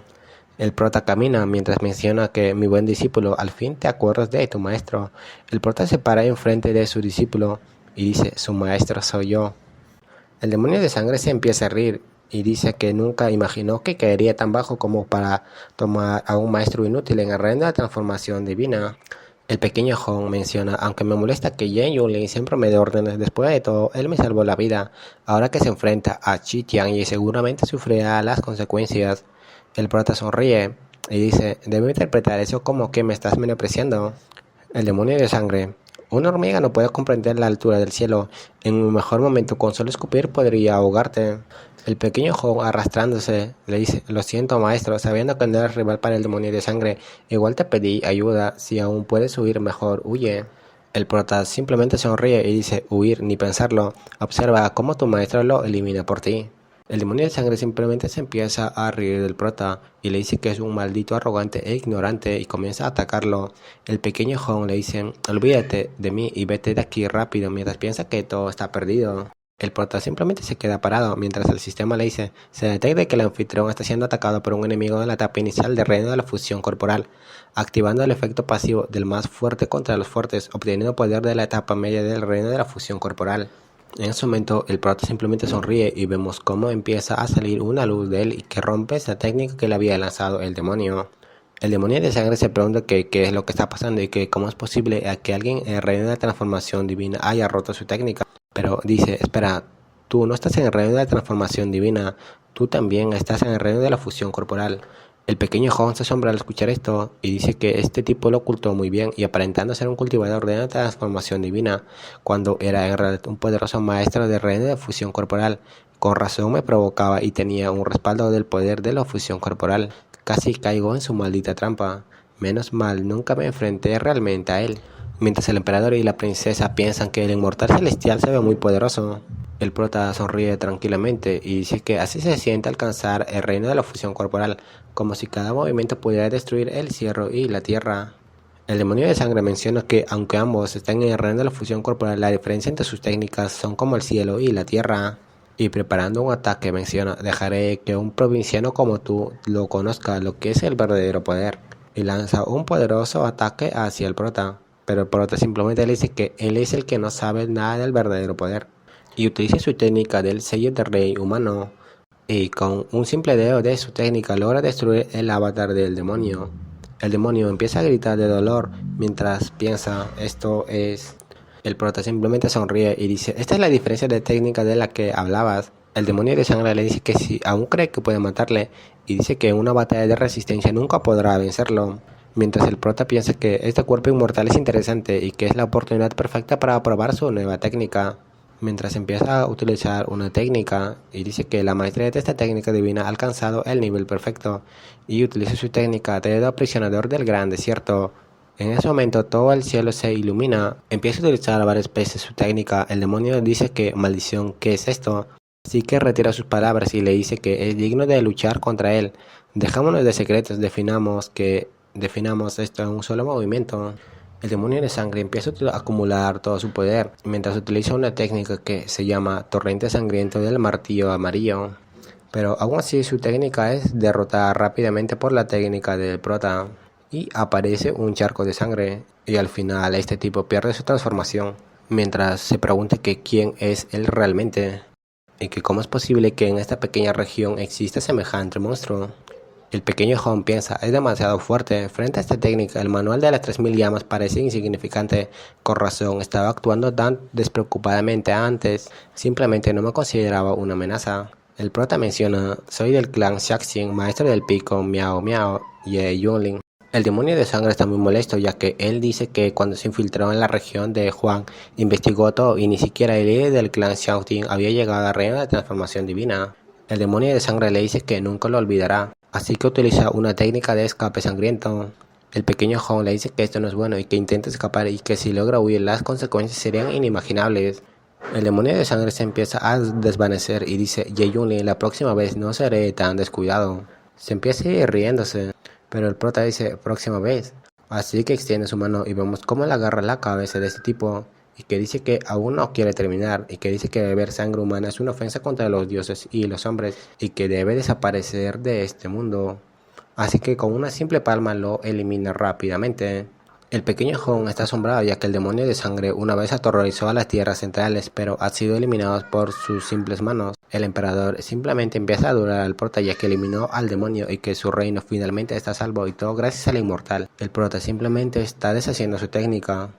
El prota camina mientras menciona que «Mi buen discípulo, al fin te acuerdas de tu maestro». El prota se para enfrente de su discípulo y dice «Su maestro soy yo». El demonio de sangre se empieza a reír y dice que nunca imaginó que caería tan bajo como para tomar a un maestro inútil en el reino de la transformación divina. El pequeño Hong menciona, aunque me molesta que Yen Yunlin siempre me dé órdenes, después de todo, él me salvó la vida. Ahora que se enfrenta a Chi Tian y seguramente sufrirá las consecuencias. El prota sonríe y dice, debo interpretar eso como que me estás menospreciando. El demonio de sangre. Una hormiga no puede comprender la altura del cielo. En un mejor momento, con solo escupir podría ahogarte. El pequeño Hong, arrastrándose, le dice, lo siento maestro, sabiendo que no eres rival para el demonio de sangre, igual te pedí ayuda, si aún puedes huir mejor, huye. El prota simplemente sonríe y dice, huir, ni pensarlo, observa cómo tu maestro lo elimina por ti. El demonio de sangre simplemente se empieza a reír del prota y le dice que es un maldito arrogante e ignorante y comienza a atacarlo. El pequeño Hong le dice, olvídate de mí y vete de aquí rápido mientras piensa que todo está perdido. El prota simplemente se queda parado mientras el sistema le dice, se detecta que el anfitrión está siendo atacado por un enemigo de la etapa inicial del reino de la fusión corporal, activando el efecto pasivo del más fuerte contra los fuertes, obteniendo poder de la etapa media del reino de la fusión corporal. En ese momento el prota simplemente sonríe y vemos cómo empieza a salir una luz de él y que rompe esa técnica que le había lanzado el demonio. El demonio de sangre se pregunta qué es lo que está pasando y que cómo es posible que alguien en el reino de la transformación divina haya roto su técnica. Pero dice, espera, tú no estás en el reino de la transformación divina, tú también estás en el reino de la fusión corporal. El pequeño Hong se asombra al escuchar esto y dice que este tipo lo ocultó muy bien y aparentando ser un cultivador de la transformación divina, cuando era en realidad un poderoso maestro del reino de fusión corporal. Con razón me provocaba y tenía un respaldo del poder de la fusión corporal. Casi caigo en su maldita trampa. Menos mal, nunca me enfrenté realmente a él. Mientras el emperador y la princesa piensan que el inmortal celestial se ve muy poderoso, el prota sonríe tranquilamente y dice que así se siente alcanzar el reino de la fusión corporal, como si cada movimiento pudiera destruir el cielo y la tierra. El demonio de sangre menciona que aunque ambos estén en el reino de la fusión corporal, la diferencia entre sus técnicas son como el cielo y la tierra. Y preparando un ataque menciona, dejaré que un provinciano como tú lo conozca lo que es el verdadero poder. Y lanza un poderoso ataque hacia el prota. Pero el prota simplemente le dice que él es el que no sabe nada del verdadero poder. y utiliza su técnica del sello de rey humano, y con un simple dedo de su técnica logra destruir el avatar del demonio. El demonio empieza a gritar de dolor mientras piensa esto es... El prota simplemente sonríe y dice, esta es la diferencia de técnica de la que hablabas. El demonio de sangre le dice que si aún cree que puede matarle, y dice que en una batalla de resistencia nunca podrá vencerlo. Mientras el prota piensa que este cuerpo inmortal es interesante y que es la oportunidad perfecta para probar su nueva técnica. Mientras empieza a utilizar una técnica y dice que la maestría de esta técnica divina ha alcanzado el nivel perfecto y utiliza su técnica de dedo aprisionador del gran desierto. En ese momento todo el cielo se ilumina, empieza a utilizar varias veces su técnica, el demonio dice que maldición, ¿qué es esto? Así que retira sus palabras y le dice que es digno de luchar contra él. Dejámonos de secretos, definamos esto en un solo movimiento. El demonio de sangre empieza a acumular todo su poder, mientras utiliza una técnica que se llama torrente sangriento del martillo amarillo. Pero aún así su técnica es derrotada rápidamente por la técnica del prota. Y aparece un charco de sangre, y al final este tipo pierde su transformación, mientras se pregunta que quién es él realmente, y que cómo es posible que en esta pequeña región exista semejante monstruo. El pequeño Hon piensa, es demasiado fuerte. Frente a esta técnica, el manual de las 3000 llamas parece insignificante. Con razón, estaba actuando tan despreocupadamente antes. Simplemente no me consideraba una amenaza. El prota menciona, soy del clan Shaxin, maestro del pico Miao Miao y Yunlin. El demonio de sangre está muy molesto, ya que él dice que cuando se infiltró en la región de Huang, investigó todo y ni siquiera el líder del clan Xiaoting había llegado al reino de transformación divina. El demonio de sangre le dice que nunca lo olvidará, así que utiliza una técnica de escape sangriento. El pequeño Hong le dice que esto no es bueno y que intenta escapar y que si logra huir las consecuencias serían inimaginables. El demonio de sangre se empieza a desvanecer y dice, Ye Yunlin, la próxima vez no seré tan descuidado. Se empieza a ir riéndose. Pero el prota dice, próxima vez. Así que extiende su mano y vemos cómo le agarra la cabeza de este tipo. Y que dice que aún no quiere terminar. Y que dice que beber sangre humana es una ofensa contra los dioses y los hombres. Y que debe desaparecer de este mundo. Así que con una simple palma lo elimina rápidamente. El pequeño Hong está asombrado ya que el demonio de sangre una vez aterrorizó a las tierras centrales, pero ha sido eliminado por sus simples manos. El emperador simplemente empieza a adorar al prota ya que eliminó al demonio y que su reino finalmente está a salvo y todo gracias al inmortal. El prota simplemente está deshaciendo su técnica.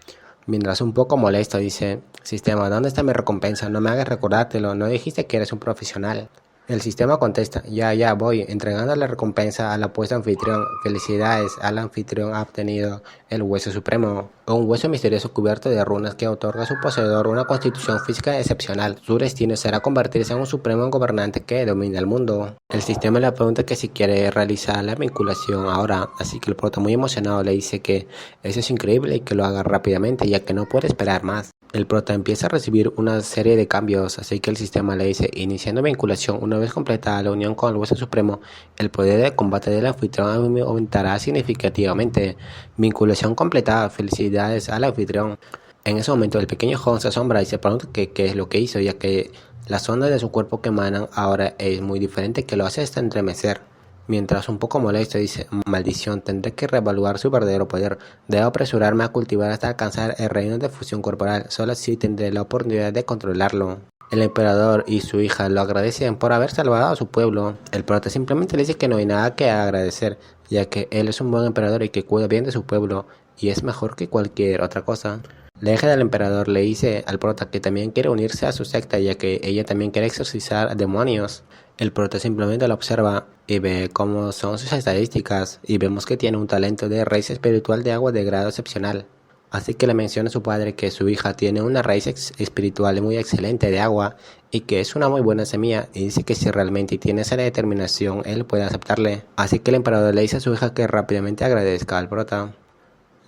Mientras un poco molesto dice, sistema, ¿dónde está mi recompensa? No me hagas recordártelo, no dijiste que eres un profesional. El sistema contesta, ya voy, entregando la recompensa al apuesto anfitrión. Felicidades, al anfitrión ha obtenido el hueso supremo, un hueso misterioso cubierto de runas que otorga a su poseedor una constitución física excepcional. Su destino será convertirse en un supremo gobernante que domina el mundo. El sistema le pregunta que si quiere realizar la vinculación ahora, así que el prota muy emocionado le dice que eso es increíble y que lo haga rápidamente ya que no puede esperar más. El prota empieza a recibir una serie de cambios, así que el sistema le dice, iniciando vinculación, una vez completada la unión con el hueso supremo, el poder de combate del anfitrión aumentará significativamente. Vinculación completada, felicidades al anfitrión. En ese momento el pequeño Hong se asombra y se pregunta qué es lo que hizo, ya que las ondas de su cuerpo que emanan ahora es muy diferente, que lo hace hasta entremecer. Mientras un poco molesto dice, maldición, tendré que reevaluar su verdadero poder. Debo apresurarme a cultivar hasta alcanzar el reino de fusión corporal. Solo así tendré la oportunidad de controlarlo. El emperador y su hija lo agradecen por haber salvado a su pueblo. El prota simplemente le dice que no hay nada que agradecer, ya que él es un buen emperador y que cuida bien de su pueblo, y es mejor que cualquier otra cosa. La hija del emperador le dice al prota que también quiere unirse a su secta, ya que ella también quiere exorcizar demonios. El prota simplemente lo observa y ve cómo son sus estadísticas, y vemos que tiene un talento de raíz espiritual de agua de grado excepcional. Así que le menciona a su padre que su hija tiene una raíz espiritual muy excelente de agua y que es una muy buena semilla, y dice que si realmente tiene esa determinación él puede aceptarle. Así que el emperador le dice a su hija que rápidamente agradezca al prota.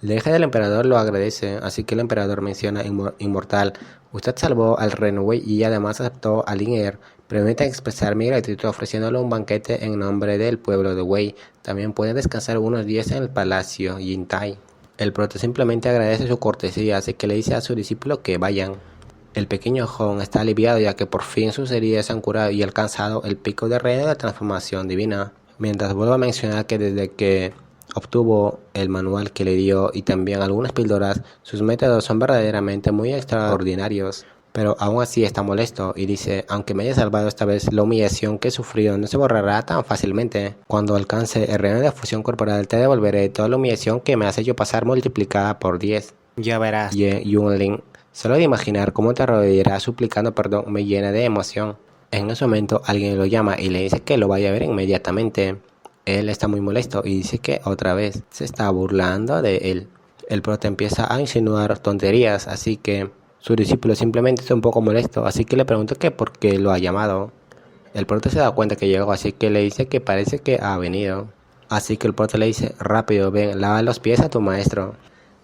La hija del emperador lo agradece, así que el emperador menciona inmortal, usted salvó al reino Wei y además aceptó a Lin Er. Permítanme expresar mi gratitud ofreciéndole un banquete en nombre del pueblo de Wei. También puede descansar unos días en el palacio Yintai. El prota simplemente agradece su cortesía, así que le dice a su discípulo que vayan. El pequeño Hong está aliviado ya que por fin sus heridas se han curado y alcanzado el pico de reino de transformación divina. Mientras vuelvo a mencionar que desde que obtuvo el manual que le dio y también algunas píldoras, sus métodos son verdaderamente muy extraordinarios. pero aún así está molesto y dice, aunque me haya salvado esta vez, la humillación que he sufrido no se borrará tan fácilmente. Cuando alcance el reino de fusión corporal te devolveré toda la humillación que me has hecho pasar multiplicada por 10. Ya verás. Yunlin, solo de imaginar cómo te arrodillarás suplicando perdón me llena de emoción. En ese momento alguien lo llama y le dice que lo vaya a ver inmediatamente. Él está muy molesto y dice que otra vez se está burlando de él. El prota empieza a insinuar tonterías, así que su discípulo simplemente está un poco molesto, así que le pregunta que por qué lo ha llamado. El prota se da cuenta que llegó, así que le dice que parece que ha venido. Así que el prota le dice, rápido, ven, lava los pies a tu maestro.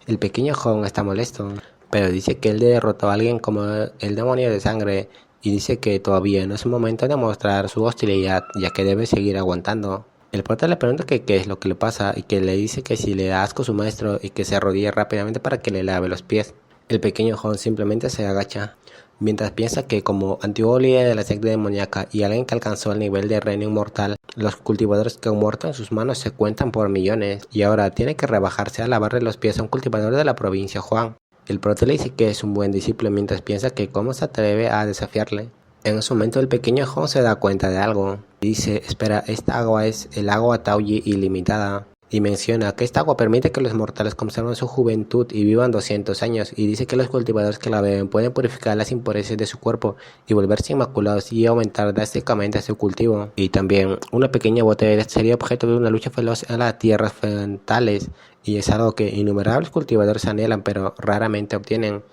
El pequeño Hong está molesto, pero dice que él derrotó a alguien como el demonio de sangre y dice que todavía no es el momento de mostrar su hostilidad, ya que debe seguir aguantando. El prota le pregunta que qué es lo que le pasa y que le dice que si le da asco a su maestro y que se arrodille rápidamente para que le lave los pies. El pequeño Hong simplemente se agacha, mientras piensa que como antiguo líder de la secta demoníaca y alguien que alcanzó el nivel de reino inmortal, los cultivadores que han muerto en sus manos se cuentan por millones, y ahora tiene que rebajarse a lavarle los pies a un cultivador de la provincia Huang. El prota le dice que es un buen discípulo mientras piensa que cómo se atreve a desafiarle. En ese momento el pequeño Hong se da cuenta de algo. Dice, espera, esta agua es el agua Taoyi ilimitada. Y menciona que esta agua permite que los mortales conserven su juventud y vivan 200 años. Y dice que los cultivadores que la beben pueden purificar las impurezas de su cuerpo y volverse inmaculados y aumentar drásticamente su cultivo. Y también una pequeña botella sería objeto de una lucha feroz en las tierras frontales. Y es algo que innumerables cultivadores anhelan pero raramente obtienen.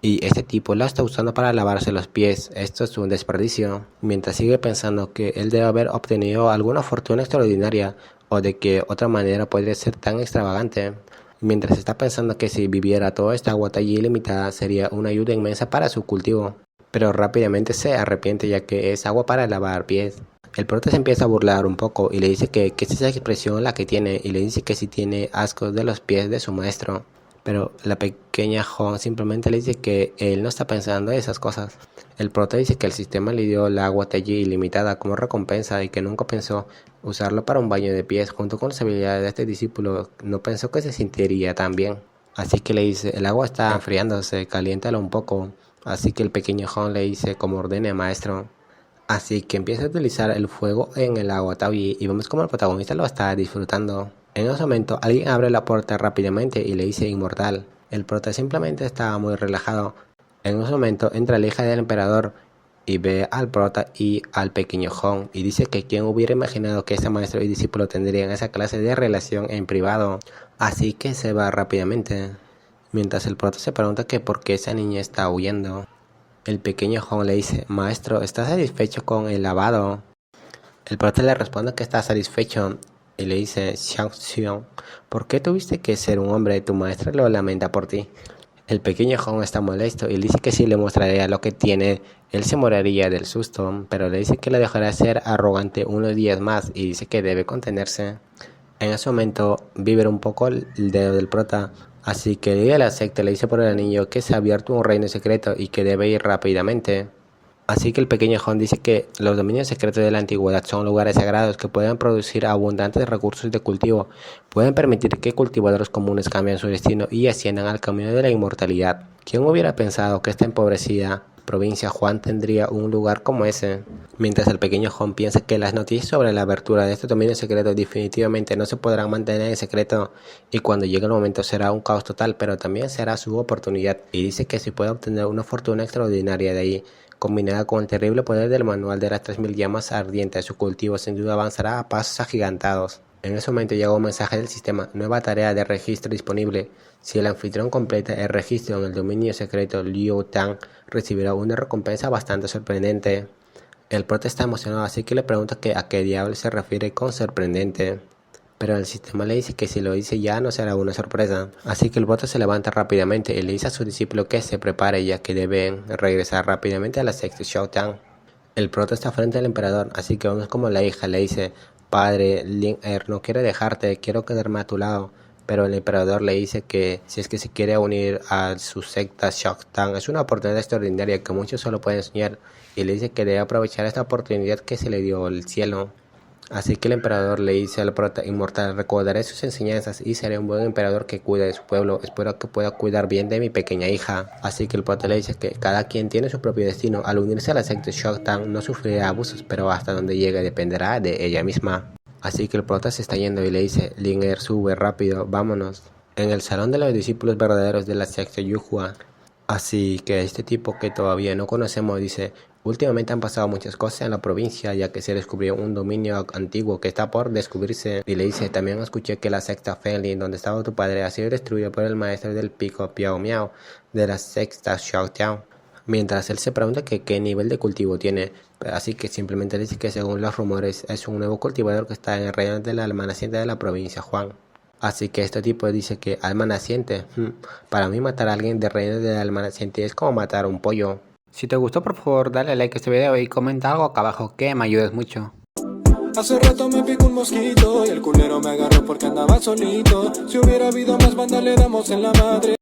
Y este tipo la está usando para lavarse los pies. Esto es un desperdicio. Mientras sigue pensando que él debe haber obtenido alguna fortuna extraordinaria o de que otra manera podría ser tan extravagante. Mientras está pensando que si viviera toda esta agua allí ilimitada sería una ayuda inmensa para su cultivo. Pero rápidamente se arrepiente ya que es agua para lavar pies. El prota se empieza a burlar un poco y le dice que es esa expresión la que tiene y le dice que si tiene asco de los pies de su maestro. Pero la pequeña Hong simplemente le dice que él no está pensando en esas cosas. El prota dice que el sistema le dio la agua Taiji ilimitada como recompensa y que nunca pensó usarlo para un baño de pies. Junto con las habilidades de este discípulo, no pensó que se sentiría tan bien. Así que le dice, el agua está enfriándose, caliéntalo un poco. Así que el pequeño Hong le dice como ordene maestro. Así que empieza a utilizar el fuego en el agua Taoyi y vemos como el protagonista lo está disfrutando. En ese momento alguien abre la puerta rápidamente y le dice inmortal. El prota simplemente estaba muy relajado. En ese momento entra la hija del emperador y ve al prota y al pequeño Hong y dice que quien hubiera imaginado que este maestro y discípulo tendrían esa clase de relación en privado. Así que se va rápidamente. Mientras el prota se pregunta que por qué esa niña está huyendo. El pequeño Hong le dice, maestro, ¿estás satisfecho con el lavado? El prota le responde que está satisfecho y le dice, Xiao Xiong, ¿por qué tuviste que ser un hombre? Tu maestra lo lamenta por ti. El pequeño Hong está molesto y le dice que si le mostraría lo que tiene, él se moriría del susto, pero le dice que le dejará ser arrogante unos días más y dice que debe contenerse. En ese momento vibra un poco el dedo del prota, así que el líder de la secta le dice por el anillo que se ha abierto un reino secreto y que debe ir rápidamente. Así que el pequeño Hong dice que los dominios secretos de la antigüedad son lugares sagrados que pueden producir abundantes recursos de cultivo, pueden permitir que cultivadores comunes cambien su destino y asciendan al camino de la inmortalidad. ¿Quién hubiera pensado que esta empobrecida provincia Huan tendría un lugar como ese? Mientras el pequeño Hong piensa que las noticias sobre la abertura de estos dominios secretos definitivamente no se podrán mantener en secreto y cuando llegue el momento será un caos total, pero también será su oportunidad y dice que si puede obtener una fortuna extraordinaria de ahí, combinada con el terrible poder del manual de las 3000 llamas ardientes, su cultivo sin duda avanzará a pasos agigantados. En ese momento llega un mensaje del sistema, nueva tarea de registro disponible. Si el anfitrión completa el registro en el dominio secreto Liu Tang, recibirá una recompensa bastante sorprendente. El prota está emocionado, así que le pregunta que a qué diablo se refiere con sorprendente. Pero el sistema le dice que si lo dice ya no será una sorpresa. Así que el prota se levanta rápidamente y le dice a su discípulo que se prepare ya que deben regresar rápidamente a la secta Xiaotang. El prota está frente al emperador, así que vemos como la hija le dice, padre, Lin no quiero dejarte, quiero quedarme a tu lado. Pero el emperador le dice que si es que se quiere unir a su secta Xiaotang es una oportunidad extraordinaria que muchos solo pueden soñar y le dice que debe aprovechar esta oportunidad que se le dio el cielo. Así que el emperador le dice al prota inmortal: recordaré sus enseñanzas y seré un buen emperador que cuida de su pueblo. Espero que pueda cuidar bien de mi pequeña hija. Así que el prota le dice que cada quien tiene su propio destino. Al unirse a la secta Shocktown no sufrirá abusos, pero hasta donde llegue dependerá de ella misma. Así que el prota se está yendo y le dice: Linger, sube rápido, vámonos. En el salón de los discípulos verdaderos de la secta Yuhua. Así que este tipo que todavía no conocemos dice: últimamente han pasado muchas cosas en la provincia, ya que se descubrió un dominio antiguo que está por descubrirse. Y le dice: también escuché que la secta Fenlin, donde estaba tu padre, ha sido destruida por el maestro del pico Piao Miao de la secta Xiaotiao. Mientras él se pregunta que qué nivel de cultivo tiene, así que simplemente dice que según los rumores es un nuevo cultivador que está en el reino de la alma naciente de la provincia Huang. Así que este tipo dice que alma naciente. Para mí matar a alguien del reino de alma naciente es como matar a un pollo. Si te gustó, por favor, dale like a este video y comenta algo acá abajo que me ayudes mucho. Hace rato me picó un mosquito y el culero me agarró porque andaba solito. Si hubiera habido más banda le damos en la madre.